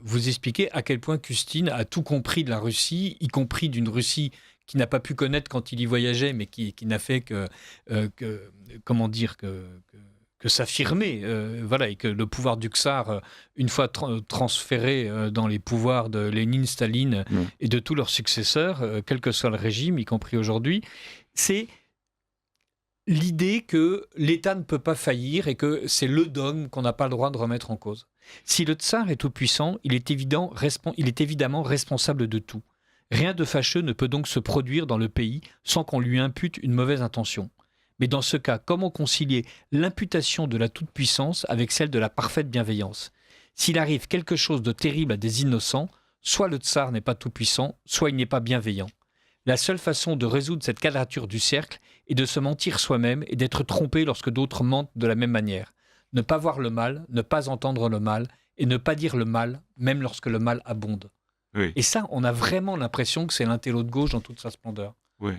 vous expliquez à quel point Custine a tout compris de la Russie, y compris d'une Russie qu'il n'a pas pu connaître quand il y voyageait, mais qui n'a fait que s'affirmer, voilà, et que le pouvoir du tsar, une fois transféré dans les pouvoirs de Lénine, Staline et de tous leurs successeurs, quel que soit le régime, y compris aujourd'hui, c'est l'idée que l'État ne peut pas faillir et que c'est le dogme qu'on n'a pas le droit de remettre en cause. Si le tsar est tout-puissant, il est évidemment responsable de tout. Rien de fâcheux ne peut donc se produire dans le pays sans qu'on lui impute une mauvaise intention. Mais dans ce cas, comment concilier l'imputation de la toute-puissance avec celle de la parfaite bienveillance? S'il arrive quelque chose de terrible à des innocents, soit le tsar n'est pas tout-puissant, soit il n'est pas bienveillant. La seule façon de résoudre cette quadrature du cercle est de se mentir soi-même et d'être trompé lorsque d'autres mentent de la même manière. Ne pas voir le mal, ne pas entendre le mal et ne pas dire le mal, même lorsque le mal abonde. Oui. Et ça, on a vraiment l'impression que c'est l'intello de gauche dans toute sa splendeur. Oui.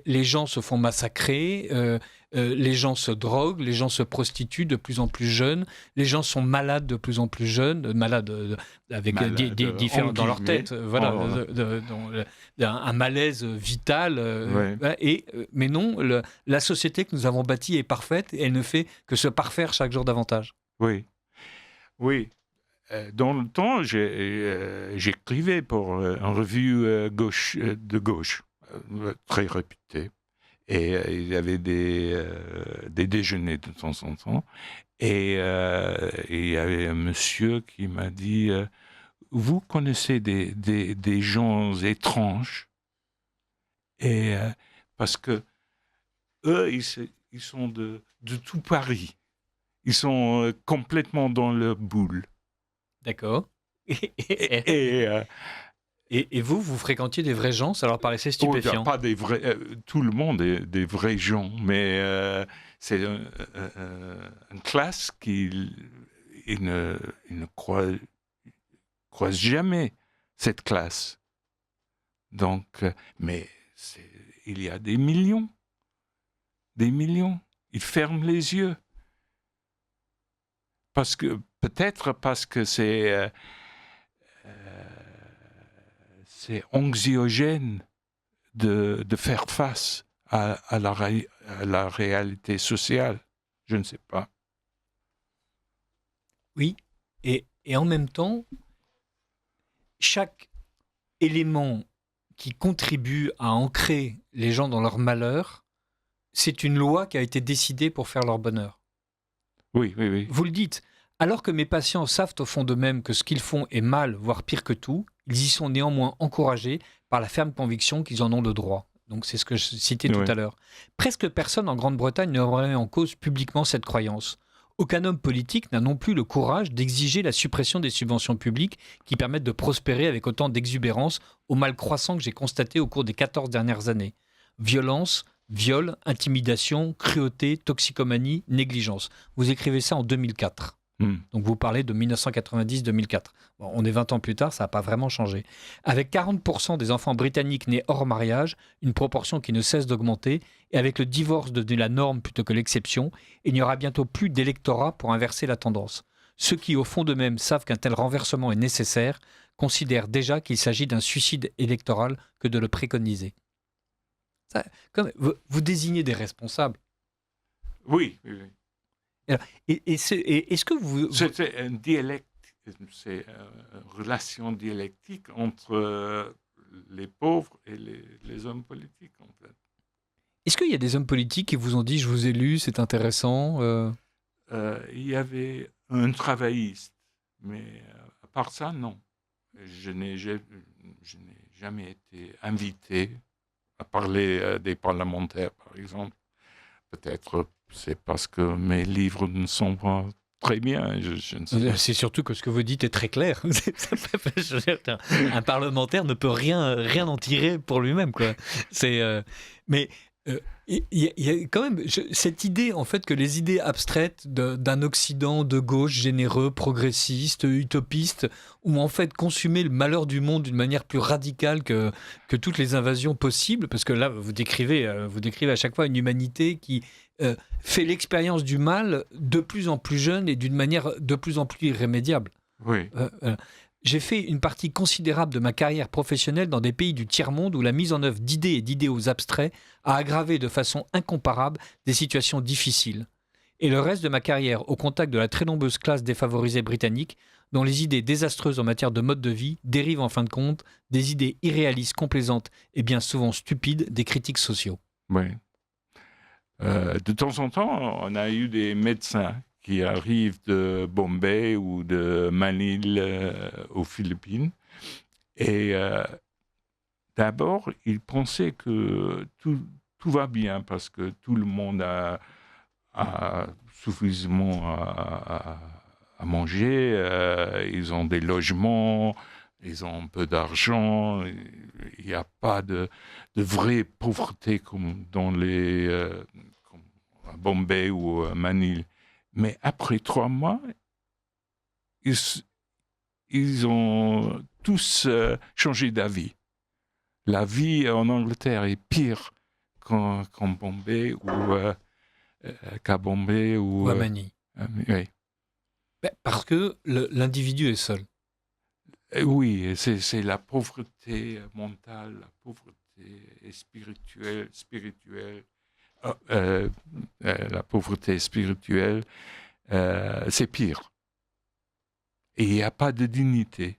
Les gens se font massacrer, les gens se droguent, les gens se prostituent de plus en plus jeunes, les gens sont malades de plus en plus jeunes, malades avec différents dans leur tête, voilà, un malaise vital. Mais non, la société que nous avons bâtie est parfaite et elle ne fait que se parfaire chaque jour davantage. Oui. Dans le temps, j'écrivais pour une revue de gauche. Très réputé. Et il y avait des déjeuners de temps en temps. Et il y avait un monsieur qui m'a dit vous connaissez des gens étranges? Et parce que eux, ils sont de tout Paris. Ils sont complètement dans leur boule. D'accord. Et vous fréquentiez des vrais gens, ça leur paraissait Oh, stupéfiant. pas des vrais, tout le monde est des vrais gens, mais c'est une classe qui il ne croise jamais cette classe. Donc, mais il y a des millions. Ils ferment les yeux. Peut-être parce que c'est anxiogène de faire face à la réalité sociale. Je ne sais pas. Oui, et en même temps, chaque élément qui contribue à ancrer les gens dans leur malheur, c'est une loi qui a été décidée pour faire leur bonheur. Oui. Vous le dites, alors que mes patients savent au fond d'eux-mêmes que ce qu'ils font est mal, voire pire que tout, ils y sont néanmoins encouragés par la ferme conviction qu'ils en ont le droit. Donc c'est ce que je citais tout à l'heure. Presque personne en Grande-Bretagne ne remet en cause publiquement cette croyance. Aucun homme politique n'a non plus le courage d'exiger la suppression des subventions publiques qui permettent de prospérer avec autant d'exubérance au mal croissant que j'ai constaté au cours des 14 dernières années. Violence, viol, intimidation, cruauté, toxicomanie, négligence. Vous écrivez ça en 2004. Donc vous parlez de 1990-2004. Bon, on est 20 ans plus tard, ça n'a pas vraiment changé. Avec 40% des enfants britanniques nés hors mariage, une proportion qui ne cesse d'augmenter, et avec le divorce devenu la norme plutôt que l'exception, il n'y aura bientôt plus d'électorat pour inverser la tendance. Ceux qui, au fond d'eux-mêmes, savent qu'un tel renversement est nécessaire, considèrent déjà qu'il s'agit d'un suicide électoral que de le préconiser. Ça, vous désignez des responsables. Oui. Est-ce que vous... C'est un dialecte, c'est une relation dialectique entre les pauvres et les hommes politiques, en fait. Est-ce qu'il y a des hommes politiques qui vous ont dit « je vous ai lu, c'est intéressant » Il y avait un travailliste, mais à part ça, non. Je n'ai jamais été invité à parler des parlementaires, par exemple. Peut-être c'est parce que mes livres ne sont pas très bien. Je ne sais pas. C'est surtout que ce que vous dites est très clair. Un parlementaire ne peut rien en tirer pour lui-même, quoi. Mais il y a quand même cette idée, en fait, que les idées abstraites d'un Occident de gauche, généreux, progressiste, utopiste, ont en fait consumé le malheur du monde d'une manière plus radicale que toutes les invasions possibles, parce que là, vous décrivez à chaque fois une humanité qui fait l'expérience du mal de plus en plus jeune et d'une manière de plus en plus irrémédiable. Oui. J'ai fait une partie considérable de ma carrière professionnelle dans des pays du tiers-monde où la mise en œuvre d'idées et d'idéaux abstraits a aggravé de façon incomparable des situations difficiles. Et le reste de ma carrière au contact de la très nombreuse classe défavorisée britannique, dont les idées désastreuses en matière de mode de vie dérivent en fin de compte des idées irréalistes, complaisantes et bien souvent stupides des critiques sociaux. Oui. De temps en temps, on a eu des médecins qui arrivent de Bombay ou de Manille aux Philippines. Et d'abord, ils pensaient que tout va bien parce que tout le monde a suffisamment à manger, ils ont des logements, ils ont un peu d'argent, il n'y a pas de vraie pauvreté comme comme à Bombay ou à Manille. Mais après 3 mois, ils ont tous changé d'avis. La vie en Angleterre est pire qu'à Bombay ou à Manille. Oui. Parce que l'individu est seul. Oui, c'est la pauvreté mentale, la pauvreté spirituelle. La pauvreté spirituelle, c'est pire. Et il n'y a pas de dignité.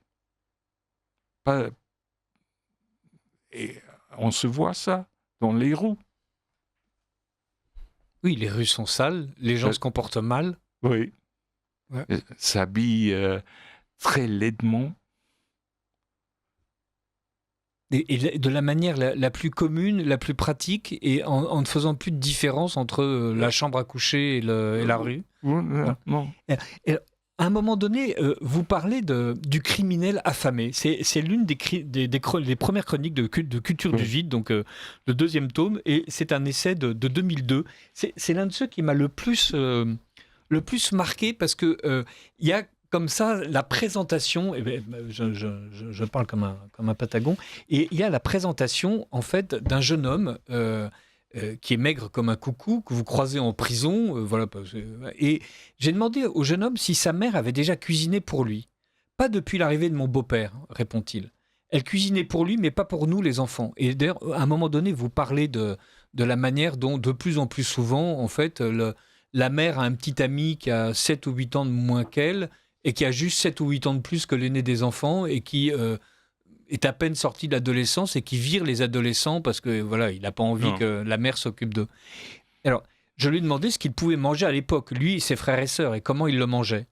Et on se voit ça dans les rues. Oui, les rues sont sales, les gens se comportent mal. Oui. Ouais. S'habillent très laidement. Et de la manière la plus commune, la plus pratique, et en ne faisant plus de différence entre la chambre à coucher et la rue. Non. Et À un moment donné, vous parlez du criminel affamé. C'est l'une des premières chroniques de Culture du Vide, donc le deuxième tome, et c'est un essai de 2002. C'est l'un de ceux qui m'a le plus marqué parce que il y a comme ça la présentation. Je parle comme un Patagon, et il y a la présentation en fait d'un jeune homme. Qui est maigre comme un coucou, que vous croisez en prison. Voilà. Et j'ai demandé au jeune homme si sa mère avait déjà cuisiné pour lui. Pas depuis l'arrivée de mon beau-père, répond-il. Elle cuisinait pour lui, mais pas pour nous, les enfants. Et d'ailleurs, à un moment donné, vous parlez de la manière dont, de plus en plus souvent, en fait, la mère a un petit ami qui a 7 ou 8 ans de moins qu'elle, et qui a juste 7 ou 8 ans de plus que l'aîné des enfants, et qui... est à peine sorti de l'adolescence et qui vire les adolescents parce que voilà, il n'a pas envie que la mère s'occupe d'eux. Alors, je lui ai demandé ce qu'il pouvait manger à l'époque, lui et ses frères et sœurs, et comment il le mangeait.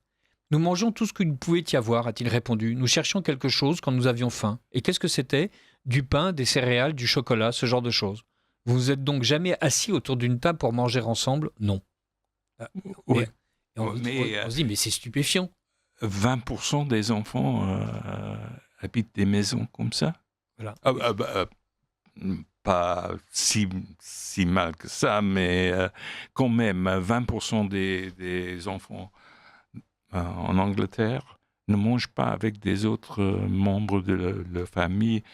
Nous mangeons tout ce qu'il pouvait y avoir, a-t-il répondu. Nous cherchions quelque chose quand nous avions faim. Et qu'est-ce que c'était ? Du pain, des céréales, du chocolat, ce genre de choses. Vous vous êtes donc jamais assis autour d'une table pour manger ensemble ? Non. Oui. On se dit, mais c'est stupéfiant. 20% des enfants habitent des maisons comme ça. Voilà. Pas si mal que ça, mais quand même, 20% des enfants en Angleterre ne mangent pas avec des autres membres de leur famille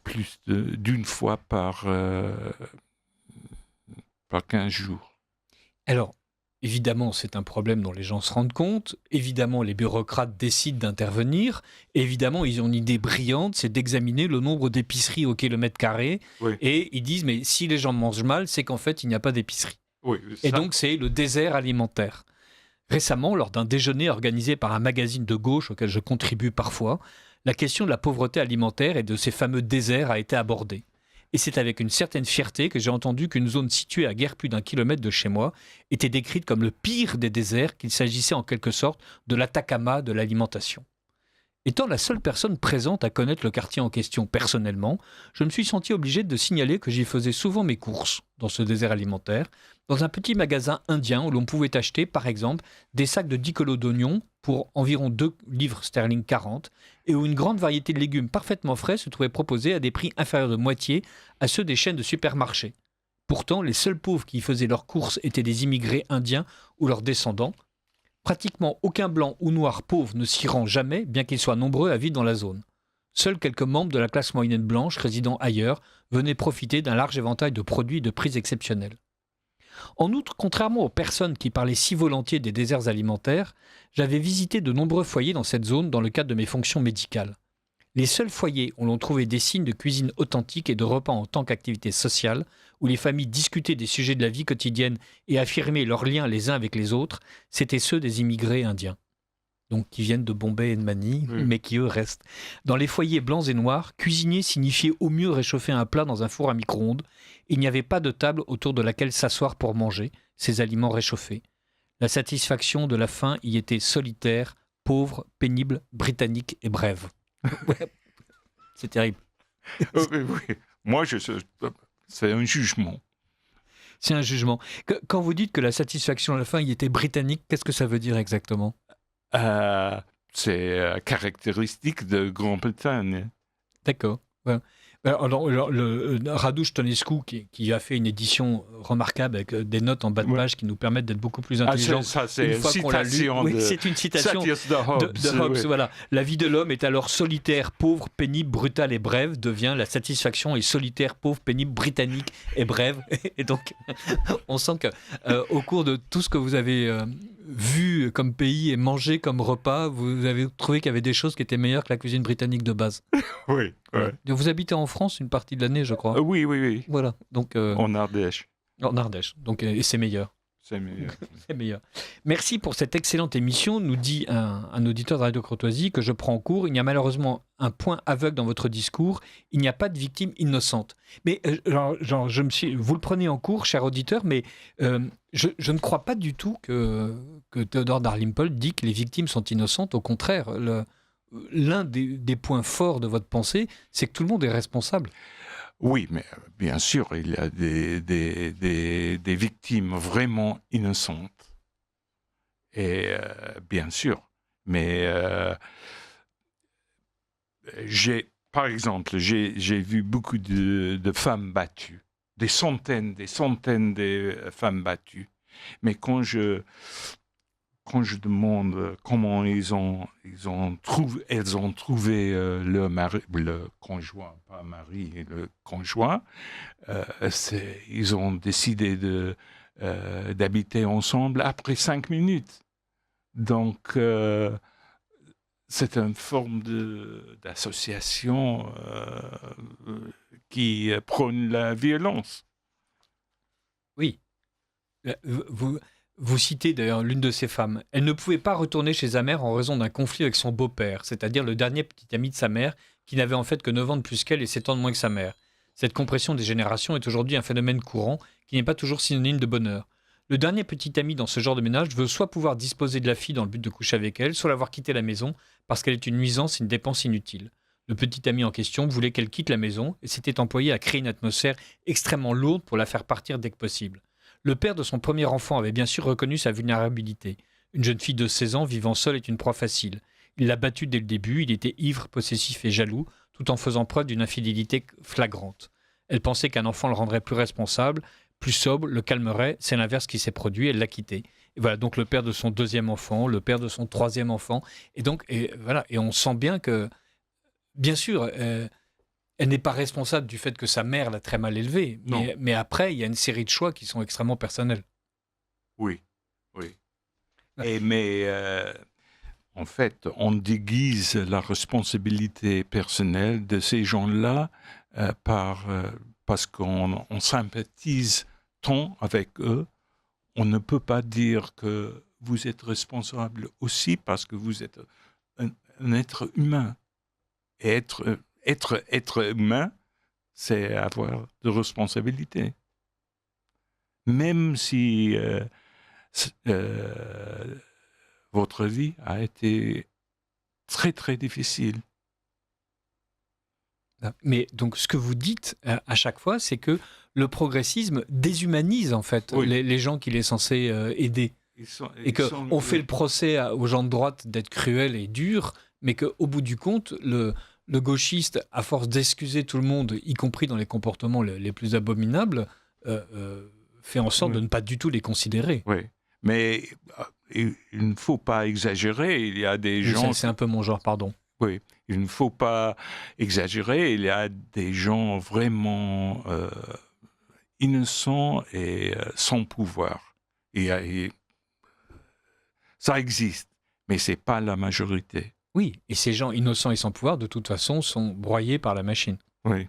plus d'une fois par 15 jours. Alors, évidemment, c'est un problème dont les gens se rendent compte. Évidemment, les bureaucrates décident d'intervenir. Évidemment, ils ont une idée brillante, c'est d'examiner le nombre d'épiceries au kilomètre carré. Oui. Et ils disent, mais si les gens mangent mal, c'est qu'en fait, il n'y a pas d'épicerie. Oui, et donc, c'est le désert alimentaire. Récemment, lors d'un déjeuner organisé par un magazine de gauche auquel je contribue parfois, la question de la pauvreté alimentaire et de ces fameux déserts a été abordée. Et c'est avec une certaine fierté que j'ai entendu qu'une zone située à guère plus d'1 kilomètre de chez moi était décrite comme le pire des déserts, qu'il s'agissait en quelque sorte de l'Atacama de l'alimentation. Étant la seule personne présente à connaître le quartier en question personnellement, je me suis senti obligé de signaler que j'y faisais souvent mes courses dans ce désert alimentaire, dans un petit magasin indien où l'on pouvait acheter, par exemple, des sacs de 10 kilos d'oignons pour environ 2 livres sterling 40, et où une grande variété de légumes parfaitement frais se trouvait proposée à des prix inférieurs de moitié à ceux des chaînes de supermarchés. Pourtant, les seuls pauvres qui y faisaient leurs courses étaient des immigrés indiens ou leurs descendants. Pratiquement aucun blanc ou noir pauvre ne s'y rend jamais, bien qu'ils soient nombreux à vivre dans la zone. Seuls quelques membres de la classe moyenne blanche résidant ailleurs venaient profiter d'un large éventail de produits et de prix exceptionnels. En outre, contrairement aux personnes qui parlaient si volontiers des déserts alimentaires, j'avais visité de nombreux foyers dans cette zone dans le cadre de mes fonctions médicales. Les seuls foyers où l'on trouvait des signes de cuisine authentique et de repas en tant qu'activité sociale, où les familles discutaient des sujets de la vie quotidienne et affirmaient leurs liens les uns avec les autres, c'étaient ceux des immigrés indiens. Donc qui viennent de Bombay et de Manille, mais qui eux restent. Dans les foyers blancs et noirs, cuisiner signifiait au mieux réchauffer un plat dans un four à micro-ondes. Il n'y avait pas de table autour de laquelle s'asseoir pour manger ces aliments réchauffés. La satisfaction de la faim y était solitaire, pauvre, pénible, britannique et brève. C'est terrible. Oui. Moi, c'est un jugement. C'est un jugement. Quand vous dites que la satisfaction à la fin y était britannique, qu'est-ce que ça veut dire exactement ? C'est caractéristique de Grande-Bretagne. D'accord. Ouais. Alors, Radush Tonescu, qui a fait une édition remarquable avec des notes en bas de page qui nous permettent d'être beaucoup plus intelligents. C'est une citation c'est une citation de Hobbes. Oui. Voilà. La vie de l'homme est alors solitaire, pauvre, pénible, brutale et brève, devient la satisfaction est solitaire, pauvre, pénible, britannique et brève. Et donc, on sent que au cours de tout ce que vous avez vu comme pays et mangé comme repas, vous avez trouvé qu'il y avait des choses qui étaient meilleures que la cuisine britannique de base. Oui. Ouais. Vous habitez en France une partie de l'année, je crois. Oui. Voilà. Donc, en Ardèche. En Ardèche. Donc, et c'est meilleur. C'est meilleur. C'est meilleur. Merci pour cette excellente émission, nous dit un auditeur de Radio Courtoisie que je prends en cours. Il y a malheureusement un point aveugle dans votre discours. Il n'y a pas de victime innocente. Mais vous le prenez en cours, cher auditeur, mais je ne crois pas du tout que Theodore Dalrymple dit que les victimes sont innocentes. Au contraire, l'un des points forts de votre pensée, c'est que tout le monde est responsable. Oui, mais bien sûr, il y a des victimes vraiment innocentes. Et bien sûr, mais par exemple, j'ai vu beaucoup de femmes battues, des centaines de femmes battues. Mais quand je demande comment elles ont trouvé le conjoint, pas mari, le conjoint, ils ont décidé d'habiter ensemble après 5 minutes. Donc, c'est une forme d'association qui prône la violence. Oui. Vous citez d'ailleurs l'une de ces femmes. Elle ne pouvait pas retourner chez sa mère en raison d'un conflit avec son beau-père, c'est-à-dire le dernier petit ami de sa mère, qui n'avait en fait que 9 ans de plus qu'elle et 7 ans de moins que sa mère. Cette compression des générations est aujourd'hui un phénomène courant qui n'est pas toujours synonyme de bonheur. Le dernier petit ami dans ce genre de ménage veut soit pouvoir disposer de la fille dans le but de coucher avec elle, soit l'avoir quittée la maison parce qu'elle est une nuisance et une dépense inutile. Le petit ami en question voulait qu'elle quitte la maison et s'était employé à créer une atmosphère extrêmement lourde pour la faire partir dès que possible. Le père de son premier enfant avait bien sûr reconnu sa vulnérabilité. Une jeune fille de 16 ans vivant seule est une proie facile. Il l'a battue dès le début, il était ivre, possessif et jaloux, tout en faisant preuve d'une infidélité flagrante. Elle pensait qu'un enfant le rendrait plus responsable, plus sobre, le calmerait. C'est l'inverse qui s'est produit, elle l'a quitté. Et voilà, donc le père de son deuxième enfant, le père de son troisième enfant. Et on sent bien que, bien sûr, elle n'est pas responsable du fait que sa mère l'a très mal élevée. Mais après, il y a une série de choix qui sont extrêmement personnels. Oui. Mais en fait, on déguise la responsabilité personnelle de ces gens-là parce qu'on sympathise tant avec eux. On ne peut pas dire que vous êtes responsable aussi parce que vous êtes un être humain. Et être humain, c'est avoir de responsabilités. Même si votre vie a été très, très difficile. Mais donc, ce que vous dites à chaque fois, c'est que le progressisme déshumanise en fait les gens qu'il est censé aider. Et qu'on fait le procès aux gens de droite d'être cruels et durs, mais qu'au bout du compte, le gauchiste, à force d'excuser tout le monde, y compris dans les comportements les plus abominables, fait en sorte de ne pas du tout les considérer. Oui, mais il ne faut pas exagérer. Il y a des gens... C'est un peu mon genre, pardon. Oui, il ne faut pas exagérer. Il y a des gens vraiment innocents et sans pouvoir. Ça existe, mais ce n'est pas la majorité. Oui, et ces gens innocents et sans pouvoir, de toute façon, sont broyés par la machine. Oui.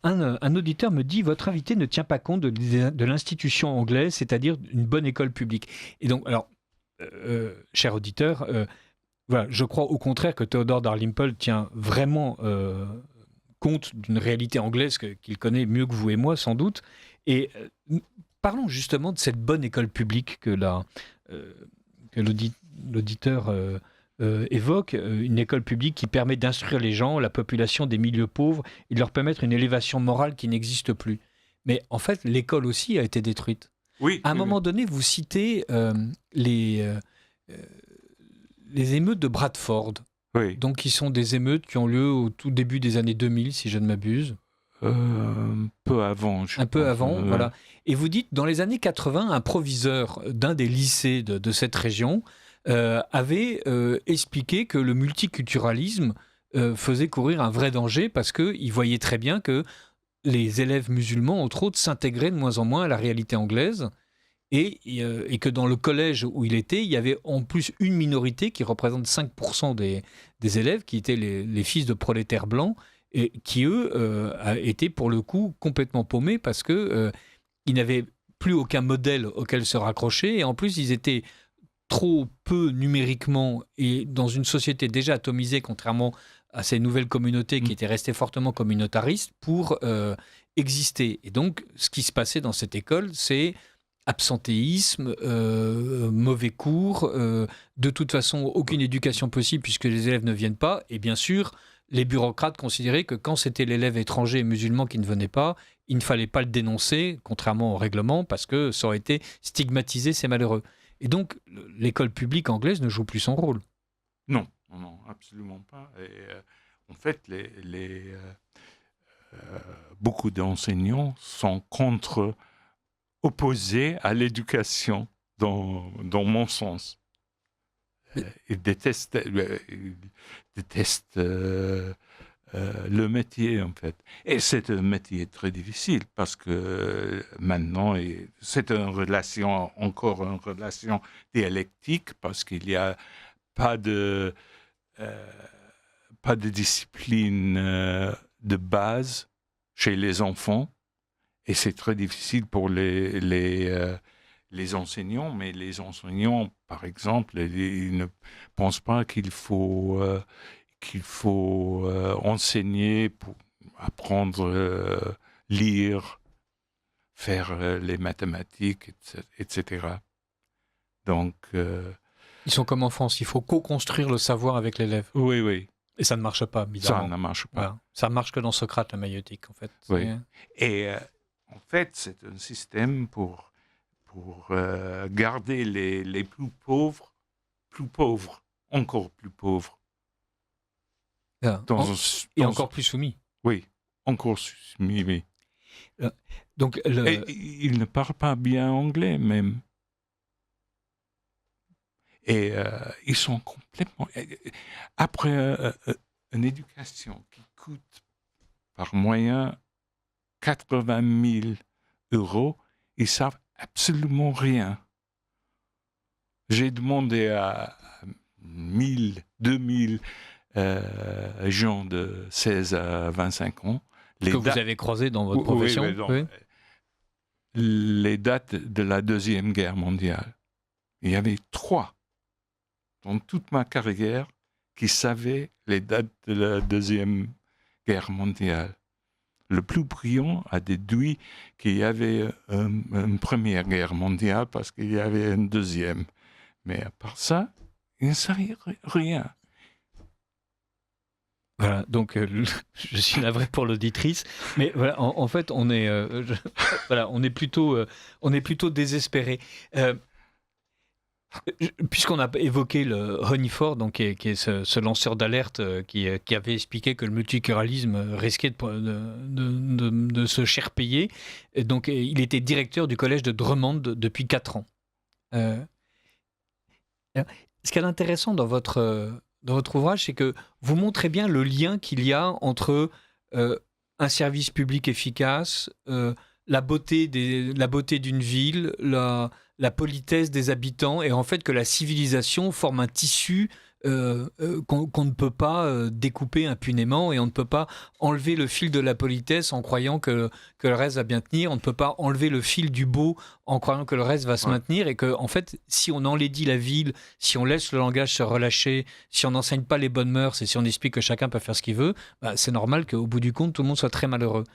Un auditeur me dit « Votre invité ne tient pas compte de l'institution anglaise, c'est-à-dire une bonne école publique. » Et donc, alors, cher auditeur, voilà, je crois au contraire que Theodore Dalrymple tient vraiment compte d'une réalité anglaise qu'il connaît mieux que vous et moi, sans doute. Et parlons justement de cette bonne école publique que l'auditeur évoque, une école publique qui permet d'instruire les gens, la population des milieux pauvres, et de leur permettre une élévation morale qui n'existe plus. Mais en fait, l'école aussi a été détruite. Oui. À un moment donné, vous citez les émeutes de Bradford, donc qui sont des émeutes qui ont lieu au tout début des années 2000, si je ne m'abuse. Un peu avant. Voilà. Et vous dites, dans les années 80, un proviseur d'un des lycées de cette région avait expliqué que le multiculturalisme faisait courir un vrai danger parce qu'il voyait très bien que les élèves musulmans, entre autres, s'intégraient de moins en moins à la réalité anglaise et que dans le collège où il était, il y avait en plus une minorité qui représente 5% des élèves qui étaient les fils de prolétaires blancs et qui, eux, étaient pour le coup complètement paumés parce qu'ils n'avaient plus aucun modèle auquel se raccrocher et en plus, ils étaient trop peu numériquement et dans une société déjà atomisée, contrairement à ces nouvelles communautés qui étaient restées fortement communautaristes, pour exister. Et donc, ce qui se passait dans cette école, c'est absentéisme, mauvais cours, de toute façon, aucune éducation possible puisque les élèves ne viennent pas. Et bien sûr, les bureaucrates considéraient que quand c'était l'élève étranger et musulman qui ne venait pas, il ne fallait pas le dénoncer, contrairement au règlement, parce que ça aurait été stigmatisé, c'est malheureux. Et donc, l'école publique anglaise ne joue plus son rôle. Non, absolument pas. Et, en fait, beaucoup d'enseignants sont opposés à l'éducation, dans mon sens. Ils détestent le métier, en fait. Et c'est un métier très difficile parce que maintenant, c'est encore une relation dialectique parce qu'il n'y a pas de discipline de base chez les enfants. Et c'est très difficile pour les enseignants, mais les enseignants, par exemple, ils ne pensent pas qu'il faut enseigner pour apprendre lire, faire les mathématiques, etc. Donc, ils sont comme en France, il faut co-construire le savoir avec l'élève. Oui. Et ça ne marche pas, bizarrement. Ça ne marche pas. Voilà. Ça marche que dans Socrate, la maïeutique, en fait. Oui. Et en fait, c'est un système pour garder les plus pauvres, encore plus pauvres. Encore plus soumis. Oui, encore soumis, oui. Donc, Et ils ne parlent pas bien anglais, même. Et ils sont complètement... Après une éducation qui coûte par moyen 80 000 €, ils savent absolument rien. J'ai demandé à 1000, 2000 gens de 16 à 25 ans... que vous avez croisé dans votre profession. Oui. Les dates de la Deuxième Guerre mondiale. Il y avait 3 dans toute ma carrière qui savaient les dates de la Deuxième Guerre mondiale. Le plus brillant a déduit qu'il y avait une Première Guerre mondiale parce qu'il y avait une deuxième. Mais à part ça, il ne savait rien. Voilà, donc je suis navré pour l'auditrice, mais voilà, en fait, on est plutôt désespéré. Puisqu'on a évoqué le Honeyford, donc qui est ce lanceur d'alerte qui avait expliqué que le multiculturalisme risquait de se cher payer, et donc il était directeur du collège de Drummond depuis 4 ans. Ce qui est intéressant dans votre ouvrage, c'est que vous montrez bien le lien qu'il y a entre un service public efficace, la beauté d'une ville, la politesse des habitants, et en fait que la civilisation forme un tissu qu'on ne peut pas découper impunément, et on ne peut pas enlever le fil de la politesse en croyant que le reste va bien tenir, on ne peut pas enlever le fil du beau en croyant que le reste va se maintenir, et que en fait, si on enlaidit la ville, si on laisse le langage se relâcher, si on n'enseigne pas les bonnes mœurs et si on explique que chacun peut faire ce qu'il veut, c'est normal qu'au bout du compte, tout le monde soit très malheureux.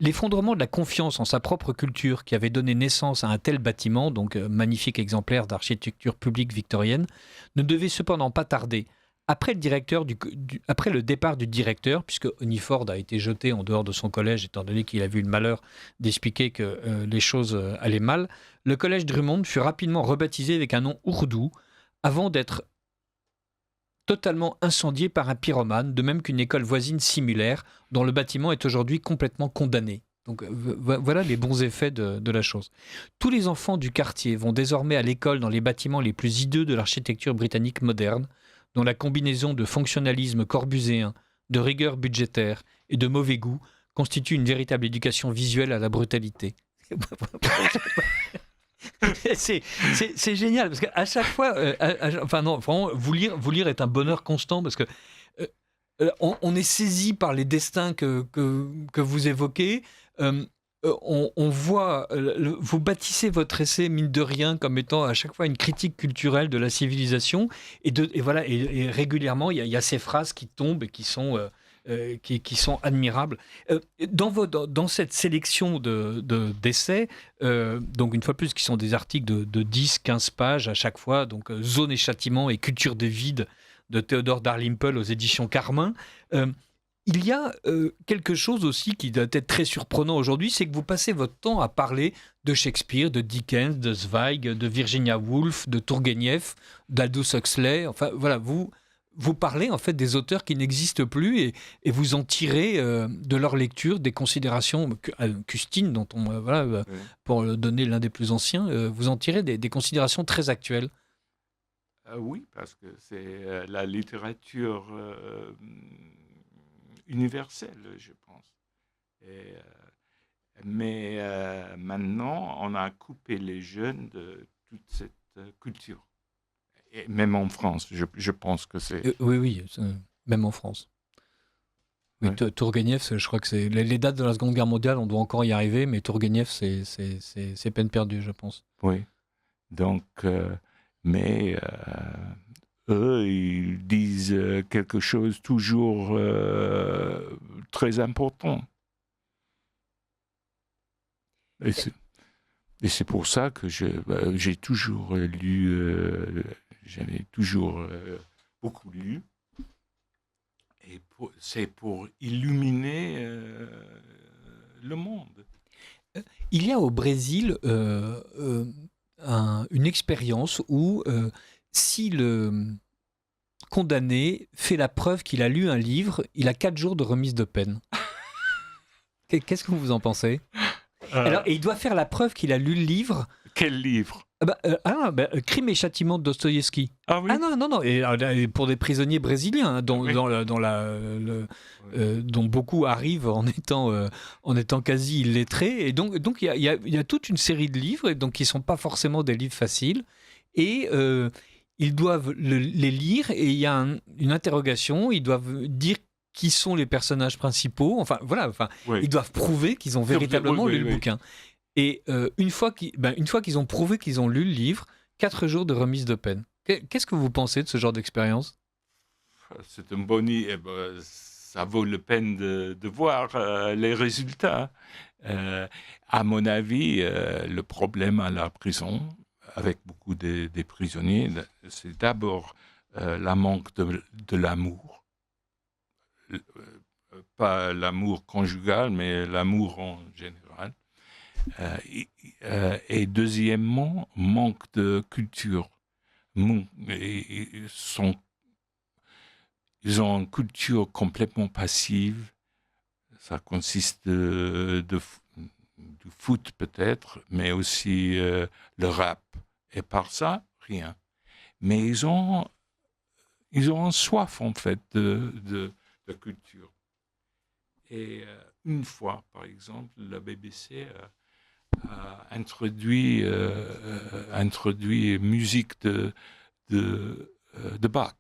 L'effondrement de la confiance en sa propre culture qui avait donné naissance à un tel bâtiment, donc magnifique exemplaire d'architecture publique victorienne, ne devait cependant pas tarder. Après le départ du directeur, puisque Honeyford a été jeté en dehors de son collège, étant donné qu'il a vu le malheur d'expliquer que les choses allaient mal, le collège Drummond fut rapidement rebaptisé avec un nom ourdou, avant d'être totalement incendié par un pyromane, de même qu'une école voisine similaire, dont le bâtiment est aujourd'hui complètement condamné. Donc voilà les bons effets de la chose. Tous les enfants du quartier vont désormais à l'école dans les bâtiments les plus hideux de l'architecture britannique moderne, dont la combinaison de fonctionnalisme corbuséen, de rigueur budgétaire et de mauvais goût constitue une véritable éducation visuelle à la brutalité. C'est génial parce qu'à chaque fois, vraiment, vous lire est un bonheur constant parce que on est saisi par les destins que vous évoquez. On voit, vous bâtissez votre essai mine de rien comme étant à chaque fois une critique culturelle de la civilisation et régulièrement il y a ces phrases qui tombent et qui sont admirables. Dans cette sélection d'essais, donc une fois de plus, qui sont des articles de 10-15 pages à chaque fois, donc Zone et châtiment et culture des vides de Théodore Dalrymple aux éditions Carmin, Il y a quelque chose aussi qui doit être très surprenant aujourd'hui, c'est que vous passez votre temps à parler de Shakespeare, de Dickens, de Zweig, de Virginia Woolf, de Tourguenieff, d'Aldous Huxley. Enfin, voilà, vous parlez en fait des auteurs qui n'existent plus et vous en tirez de leur lecture des considérations. Custine, dont on Oui. pour donner l'un des plus anciens, vous en tirez des considérations très actuelles. Oui, parce que c'est la littérature universelle, je pense. Et, mais maintenant, on a coupé les jeunes de toute cette culture. Et même en France, je pense que c'est... Oui, même en France. Oui, Ouais. Tourguenieff, je crois que c'est les dates de la Seconde Guerre mondiale, on doit encore y arriver, mais Tourguenieff, c'est peine perdue, je pense. Oui. Donc, mais eux, ils disent quelque chose toujours très important. Et c'est pour ça que j'ai toujours lu, j'avais toujours beaucoup lu. Et c'est pour illuminer le monde. Il y a au Brésil une expérience où si le condamné fait la preuve qu'il a lu un livre, il a 4 jours de remise de peine. Qu'est-ce que vous en pensez ? Alors, et il doit faire la preuve qu'il a lu le livre. Quel livre ? Crime et châtiment de Dostoïevski. Ah oui. Ah non. Et pour des prisonniers brésiliens, hein, Oui. dont beaucoup arrivent en étant quasi illettrés. Et donc il y a toute une série de livres, et donc qui ne sont pas forcément des livres faciles. Et ils doivent les lire, et il y a une interrogation. Ils doivent dire qui sont les personnages principaux. Oui. Ils doivent prouver qu'ils ont véritablement lu le bouquin. Et une fois qu'ils ont prouvé qu'ils ont lu le livre, 4 jours de remise de peine. Qu'est-ce que vous pensez de ce genre d'expérience ? C'est une bonne idée. Ça vaut la peine de voir les résultats. À mon avis, le problème à la prison, avec beaucoup des prisonniers, c'est d'abord la manque de l'amour. Pas l'amour conjugal, mais l'amour en général. Et deuxièmement, manque de culture. Ils ont une culture complètement passive. Ça consiste du foot peut-être, mais aussi le rap. Et par ça, rien. Mais ils ont une soif en fait de culture. Et une fois, par exemple, la BBC a introduit musique de Bach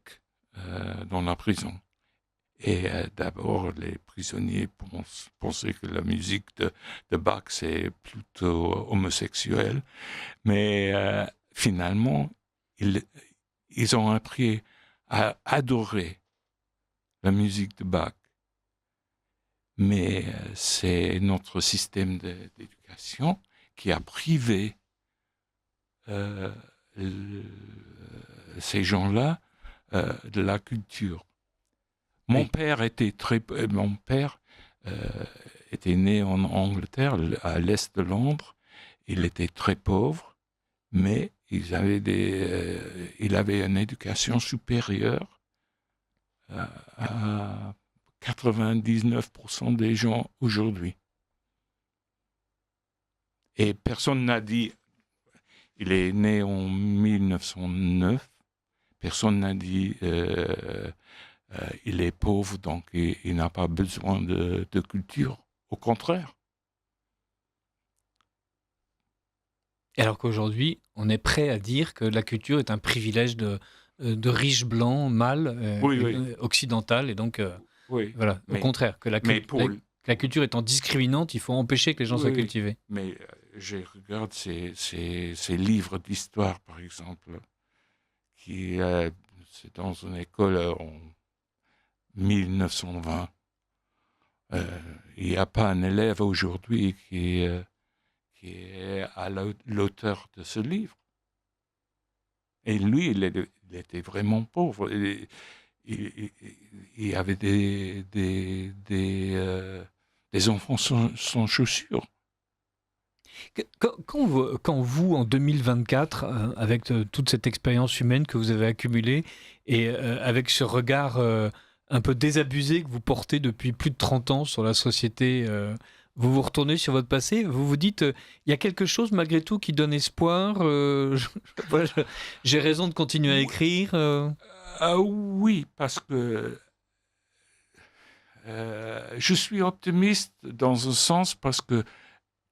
dans la prison. Et d'abord, les prisonniers pensaient que la musique de Bach, c'est plutôt homosexuel. Mais finalement, ils ont appris à adorer la musique de Bach. Mais c'est notre système d'éducation qui a privé ces gens-là de la culture. Mon père était né en Angleterre, à l'est de Londres. Il était très pauvre, mais il avait une éducation supérieure à 99% des gens aujourd'hui. Et personne n'a dit, il est né en 1909, personne n'a dit il est pauvre, donc il n'a pas besoin de culture. Au contraire. Alors qu'aujourd'hui, on est prêt à dire que la culture est un privilège de riches blancs, mâles, occidentaux, et donc... Voilà, au contraire, que la culture étant discriminante, il faut empêcher que les gens soient cultivés. Mais je regarde ces livres d'histoire, par exemple, qui c'est dans une école en 1920. Il n'y a pas un élève aujourd'hui qui est à l'auteur de ce livre. Et lui, il était vraiment pauvre. il y avait des enfants sans chaussures. Quand vous, en 2024, avec toute cette expérience humaine que vous avez accumulée et avec ce regard un peu désabusé que vous portez depuis plus de 30 ans sur la société, vous vous retournez sur votre passé, vous vous dites, il y a quelque chose malgré tout qui donne espoir, voilà, j'ai raison de continuer à écrire. Oui, parce que je suis optimiste dans un sens parce que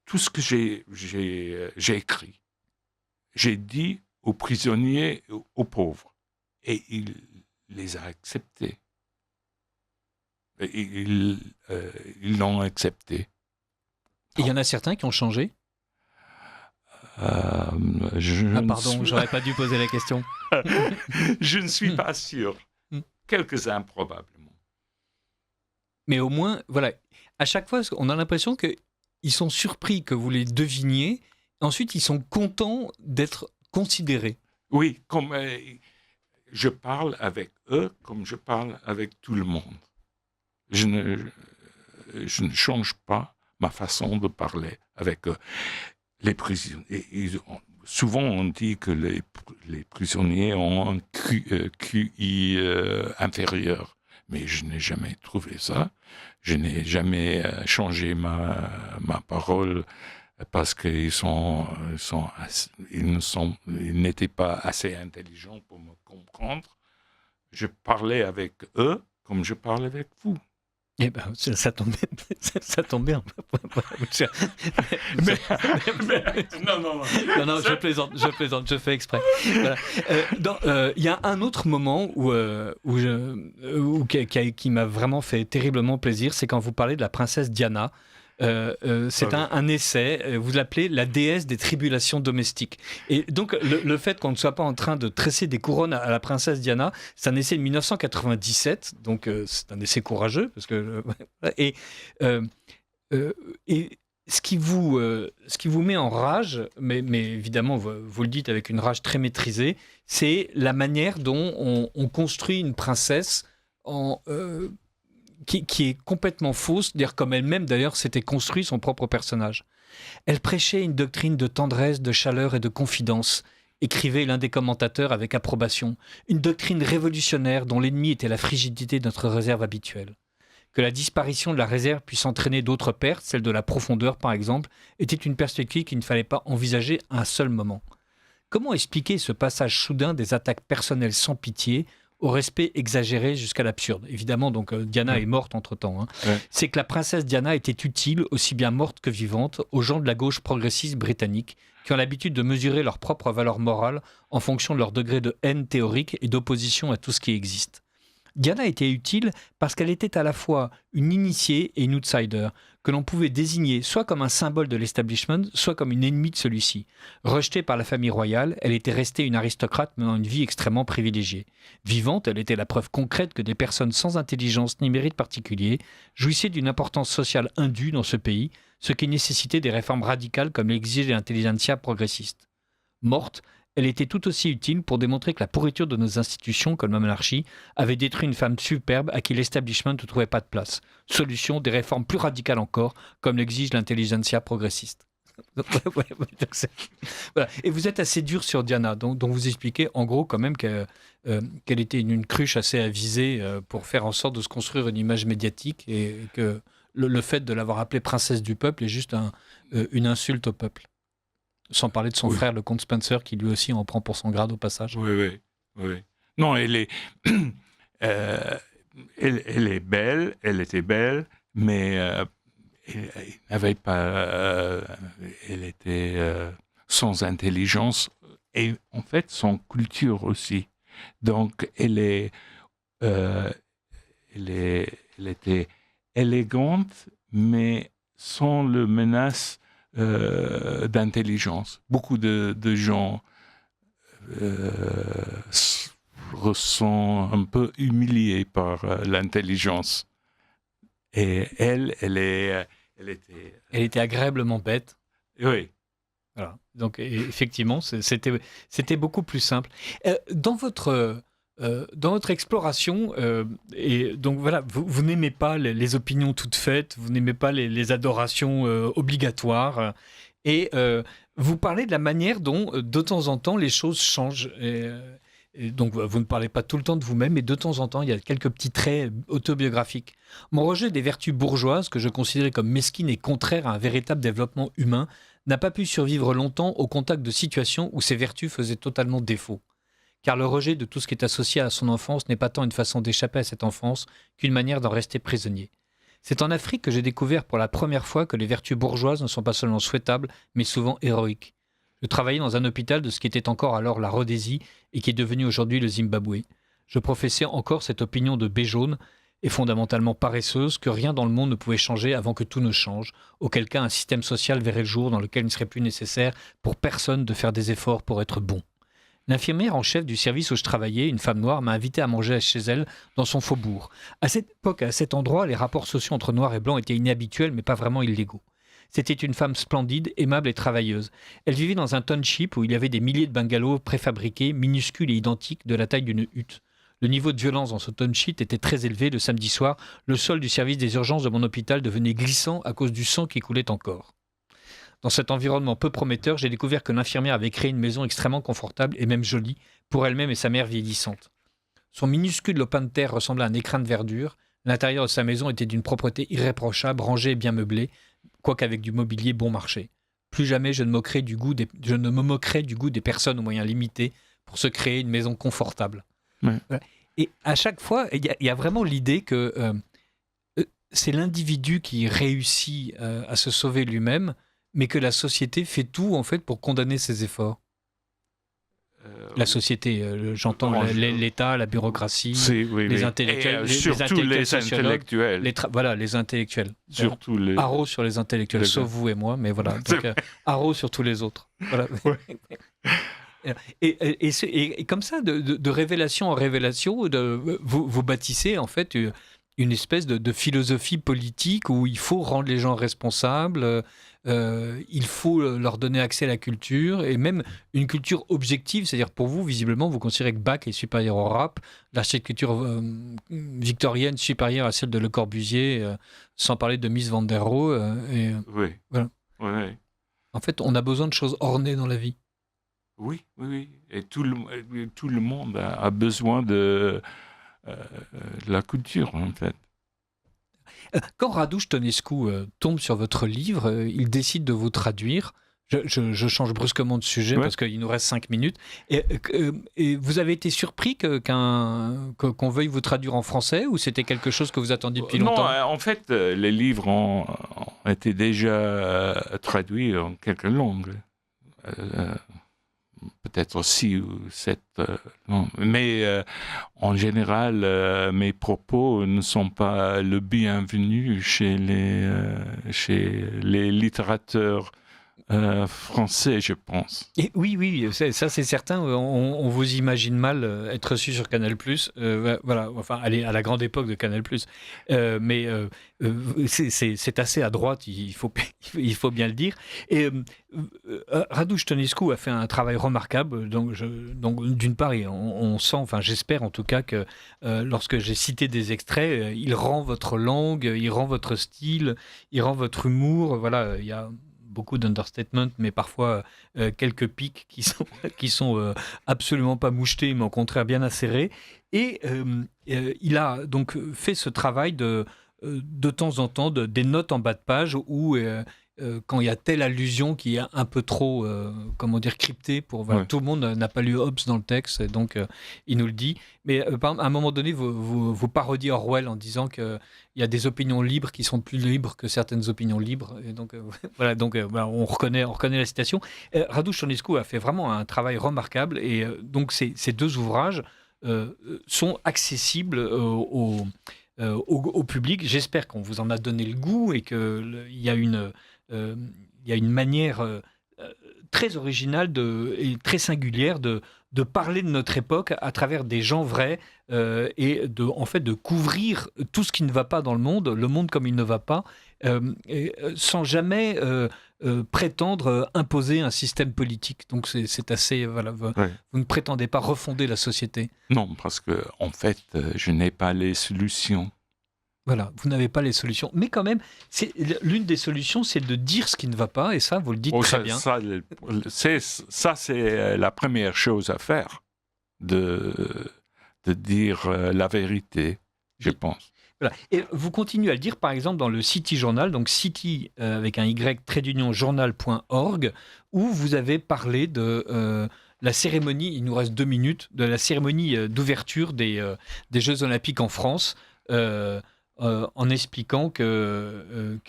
tout ce que j'ai écrit, j'ai dit aux prisonniers, aux pauvres, et il les a acceptés. Ils l'ont accepté. Il y en a certains qui ont changé. Pardon, j'aurais pas dû poser la question. Je ne suis pas sûr. Quelques-uns probablement. Mais au moins, voilà, à chaque fois, on a l'impression qu'ils sont surpris que vous les deviniez. Ensuite, ils sont contents d'être considérés. Oui, comme je parle avec eux, comme je parle avec tout le monde. Je ne change pas ma façon de parler avec eux. Les prisonniers, souvent on dit que les prisonniers ont un QI inférieur, mais je n'ai jamais trouvé ça. Je n'ai jamais changé ma parole parce qu'ils n'étaient pas assez intelligents pour me comprendre. Je parlais avec eux comme je parle avec vous. Eh ben, ça tombe bien. Non, je plaisante, je fais exprès. Voilà. Y a un autre moment qui m'a vraiment fait terriblement plaisir, c'est quand vous parlez de la princesse Diana. C'est un essai, vous l'appelez la déesse des tribulations domestiques. Et donc le fait qu'on ne soit pas en train de tresser des couronnes à la princesse Diana, c'est un essai de 1997, donc c'est un essai courageux, parce que et ce qui vous met en rage, mais évidemment vous le dites avec une rage très maîtrisée, c'est la manière dont on construit une princesse qui est complètement fausse, dire comme elle-même d'ailleurs s'était construit son propre personnage. Elle prêchait une doctrine de tendresse, de chaleur et de confidence, écrivait l'un des commentateurs avec approbation, une doctrine révolutionnaire dont l'ennemi était la frigidité de notre réserve habituelle. Que la disparition de la réserve puisse entraîner d'autres pertes, celle de la profondeur par exemple, était une perspective qu'il ne fallait pas envisager à un seul moment. Comment expliquer ce passage soudain des attaques personnelles sans pitié au respect exagéré jusqu'à l'absurde? Évidemment, donc Diana est morte entre-temps. Ouais. C'est que la princesse Diana était utile, aussi bien morte que vivante, aux gens de la gauche progressiste britannique, qui ont l'habitude de mesurer leur propre valeur morale en fonction de leur degré de haine théorique et d'opposition à tout ce qui existe. Diana était utile parce qu'elle était à la fois une initiée et une outsider, que l'on pouvait désigner soit comme un symbole de l'establishment, soit comme une ennemie de celui-ci. Rejetée par la famille royale, elle était restée une aristocrate menant une vie extrêmement privilégiée. Vivante, elle était la preuve concrète que des personnes sans intelligence ni mérite particulier jouissaient d'une importance sociale indue dans ce pays, ce qui nécessitait des réformes radicales comme l'exige l'intelligentsia progressiste. Morte, elle était tout aussi utile pour démontrer que la pourriture de nos institutions, comme la monarchie, avait détruit une femme superbe à qui l'establishment ne trouvait pas de place. Solution, des réformes plus radicales encore, comme l'exige l'intelligentsia progressiste. Voilà. Et vous êtes assez dur sur Diana, dont vous expliquez en gros quand même qu'elle était une cruche assez avisée pour faire en sorte de se construire une image médiatique et que le fait de l'avoir appelée princesse du peuple est juste une insulte au peuple. Sans parler de son frère, le comte Spencer, qui lui aussi en prend pour son grade au passage. Oui. Non, elle est belle, elle était belle, mais elle n'avait pas... elle était sans intelligence et en fait sans culture aussi. Donc elle était élégante, mais sans le menace d'intelligence. Beaucoup de gens sont un peu humiliés par l'intelligence. Et elle était agréablement bête. Oui. Voilà. Donc effectivement, c'était beaucoup plus simple. Dans votre dans votre exploration, et donc voilà, vous n'aimez pas les opinions toutes faites, vous n'aimez pas les adorations obligatoires, et vous parlez de la manière dont, de temps en temps, les choses changent. Et donc, vous ne parlez pas tout le temps de vous-même, mais de temps en temps, il y a quelques petits traits autobiographiques. Mon rejet des vertus bourgeoises, que je considérais comme mesquines et contraires à un véritable développement humain, n'a pas pu survivre longtemps au contact de situations où ces vertus faisaient totalement défaut. Car le rejet de tout ce qui est associé à son enfance n'est pas tant une façon d'échapper à cette enfance qu'une manière d'en rester prisonnier. C'est en Afrique que j'ai découvert pour la première fois que les vertus bourgeoises ne sont pas seulement souhaitables, mais souvent héroïques. Je travaillais dans un hôpital de ce qui était encore alors la Rhodésie et qui est devenu aujourd'hui le Zimbabwe. Je professais encore cette opinion de Béjaune, et fondamentalement paresseuse, que rien dans le monde ne pouvait changer avant que tout ne change, auquel cas un système social verrait le jour dans lequel il ne serait plus nécessaire pour personne de faire des efforts pour être bon. L'infirmière en chef du service où je travaillais, une femme noire, m'a invité à manger chez elle dans son faubourg. À cette époque, à cet endroit, les rapports sociaux entre noirs et blancs étaient inhabituels mais pas vraiment illégaux. C'était une femme splendide, aimable et travailleuse. Elle vivait dans un township où il y avait des milliers de bungalows préfabriqués, minuscules et identiques de la taille d'une hutte. Le niveau de violence dans ce township était très élevé. Le samedi soir, le sol du service des urgences de mon hôpital devenait glissant à cause du sang qui coulait encore. Dans cet environnement peu prometteur, j'ai découvert que l'infirmière avait créé une maison extrêmement confortable et même jolie pour elle-même et sa mère vieillissante. Son minuscule lopin de terre ressemblait à un écrin de verdure. L'intérieur de sa maison était d'une propreté irréprochable, rangé et bien meublé, quoique avec du mobilier bon marché. Plus jamais je ne me moquerai du goût des personnes aux moyens limités pour se créer une maison confortable. Ouais. Et à chaque fois, il y a vraiment l'idée que c'est l'individu qui réussit à se sauver lui-même, mais que la société fait tout en fait pour condamner ses efforts. La société, j'entends l'État, la bureaucratie, les intellectuels, surtout les intellectuels. Voilà, les intellectuels. Surtout les... Haro sur les intellectuels, sauf vous et moi, mais voilà. Donc, haro sur tous les autres. Voilà. Et comme ça, de révélation en révélation, vous bâtissez en fait une espèce de philosophie politique où il faut rendre les gens responsables, il faut leur donner accès à la culture, et même une culture objective, c'est-à-dire pour vous, visiblement, vous considérez que Bach est supérieur au rap, l'architecture victorienne supérieure à celle de Le Corbusier, sans parler de Mies van der Rohe. Oui. Voilà. Oui. En fait, on a besoin de choses ornées dans la vie. Oui. Et tout le monde a besoin de la culture, en fait. Quand Raduș Tănescu tombe sur votre livre, il décide de vous traduire. Je change brusquement de sujet parce qu'il nous reste 5 minutes. Et vous avez été surpris qu'on veuille vous traduire en français, ou c'était quelque chose que vous attendiez depuis longtemps ? Non, en fait, les livres ont été déjà traduits en quelques langues. Peut-être 6 ou 7 langues. Mais en général, mes propos ne sont pas le bienvenu chez les littérateurs français, je pense. Et oui, ça c'est certain. On vous imagine mal être reçu sur Canal+. Voilà, enfin, aller à la grande époque de Canal+. Mais c'est assez à droite, il faut bien le dire. Et Raduș Tănescu a fait un travail remarquable. Donc d'une part, on sent, enfin j'espère en tout cas que lorsque j'ai cité des extraits, il rend votre langue, il rend votre style, il rend votre humour. Voilà, il y a beaucoup d'understatement, mais parfois quelques pics qui sont absolument pas mouchetés, mais au contraire bien acérés. Et il a donc fait ce travail de temps en temps des notes en bas de page où quand il y a telle allusion qui est un peu trop, cryptée pour tout le monde n'a pas lu Hobbes dans le texte, et donc il nous le dit. Mais à un moment donné, vous parodiez Orwell en disant qu'il y a des opinions libres qui sont plus libres que certaines opinions libres. Et donc on reconnaît la citation. Raduș Tănescu a fait vraiment un travail remarquable, et donc ces 2 ouvrages sont accessibles au public. J'espère qu'on vous en a donné le goût et qu'il y a une manière très originale et très singulière de parler de notre époque à travers des gens vrais, et de couvrir tout ce qui ne va pas dans le monde comme il ne va pas, sans jamais prétendre imposer un système politique. Donc c'est assez... Voilà, vous ne prétendez pas refonder la société. Non, parce que en fait, je n'ai pas les solutions. Voilà, vous n'avez pas les solutions. Mais quand même, l'une des solutions, c'est de dire ce qui ne va pas, et ça, vous le dites très bien. Ça, c'est la première chose à faire, de dire la vérité, je pense. Voilà. Et vous continuez à le dire, par exemple, dans le City Journal, donc City avec un Y, journal.org, où vous avez parlé de la cérémonie, il nous reste 2 minutes, de la cérémonie d'ouverture des Jeux Olympiques en France, en expliquant que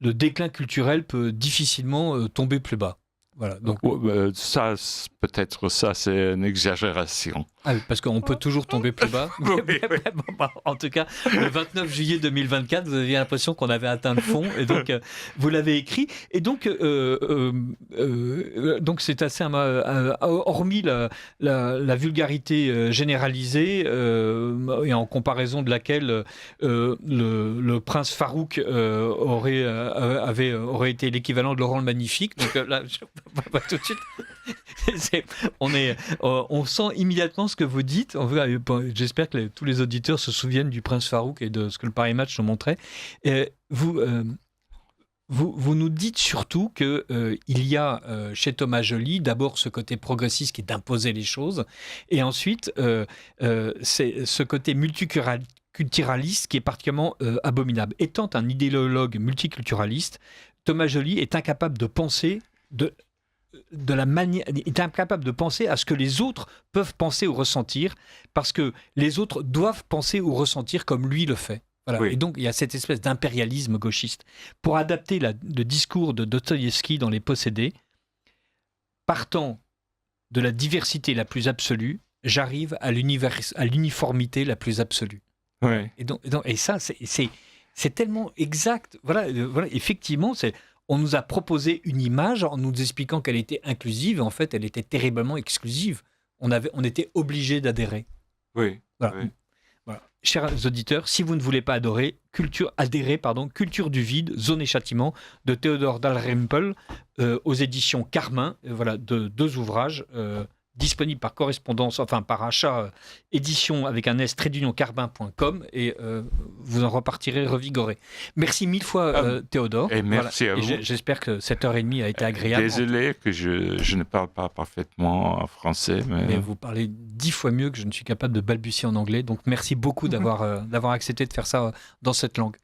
le déclin culturel peut difficilement tomber plus bas. Voilà, donc ça, peut-être ça, c'est une exagération. Ah oui, parce qu'on peut toujours tomber plus bas. Oui. En tout cas, le 29 juillet 2024, vous aviez l'impression qu'on avait atteint le fond, et donc vous l'avez écrit. Et donc, donc c'est assez, hormis la vulgarité généralisée, et en comparaison de laquelle le prince Farouk aurait été l'équivalent de Laurent le Magnifique. Donc là, pas tout de suite. On sent immédiatement ce que vous dites. J'espère que tous les auditeurs se souviennent du prince Farouk et de ce que le Paris Match nous montrait. Vous nous dites surtout qu'il y a chez Thomas Joly d'abord ce côté progressiste qui est d'imposer les choses, et ensuite c'est ce côté multiculturaliste qui est particulièrement abominable. Étant un idéologue multiculturaliste, Thomas Joly est incapable de penser est incapable de penser à ce que les autres peuvent penser ou ressentir, parce que les autres doivent penser ou ressentir comme lui le fait. Voilà. Oui. Et donc il y a cette espèce d'impérialisme gauchiste. Pour adapter le discours de Dostoïevski dans Les Possédés, partant de la diversité la plus absolue, j'arrive à l'uniformité la plus absolue. Oui. Et ça, c'est tellement exact. Voilà, effectivement, on nous a proposé une image en nous expliquant qu'elle était inclusive, et en fait, elle était terriblement exclusive. On était obligé d'adhérer. Oui. Voilà. Oui. Voilà. Chers auditeurs, si vous ne voulez pas adhérer, Culture du vide, Zone et châtiment, de Théodore Dalrymple, aux éditions Carmin. Voilà, 2 ouvrages disponibles par correspondance, enfin par achat, édition avec un S, carbin.com, et vous en repartirez revigoré. Merci 1000 fois Théodore. Et merci à vous. Et j'espère que cette heure et demie a été agréable. Désolé que je ne parle pas parfaitement français. Mais vous parlez 10 fois mieux que je ne suis capable de balbutier en anglais, donc merci beaucoup d'avoir accepté de faire ça dans cette langue.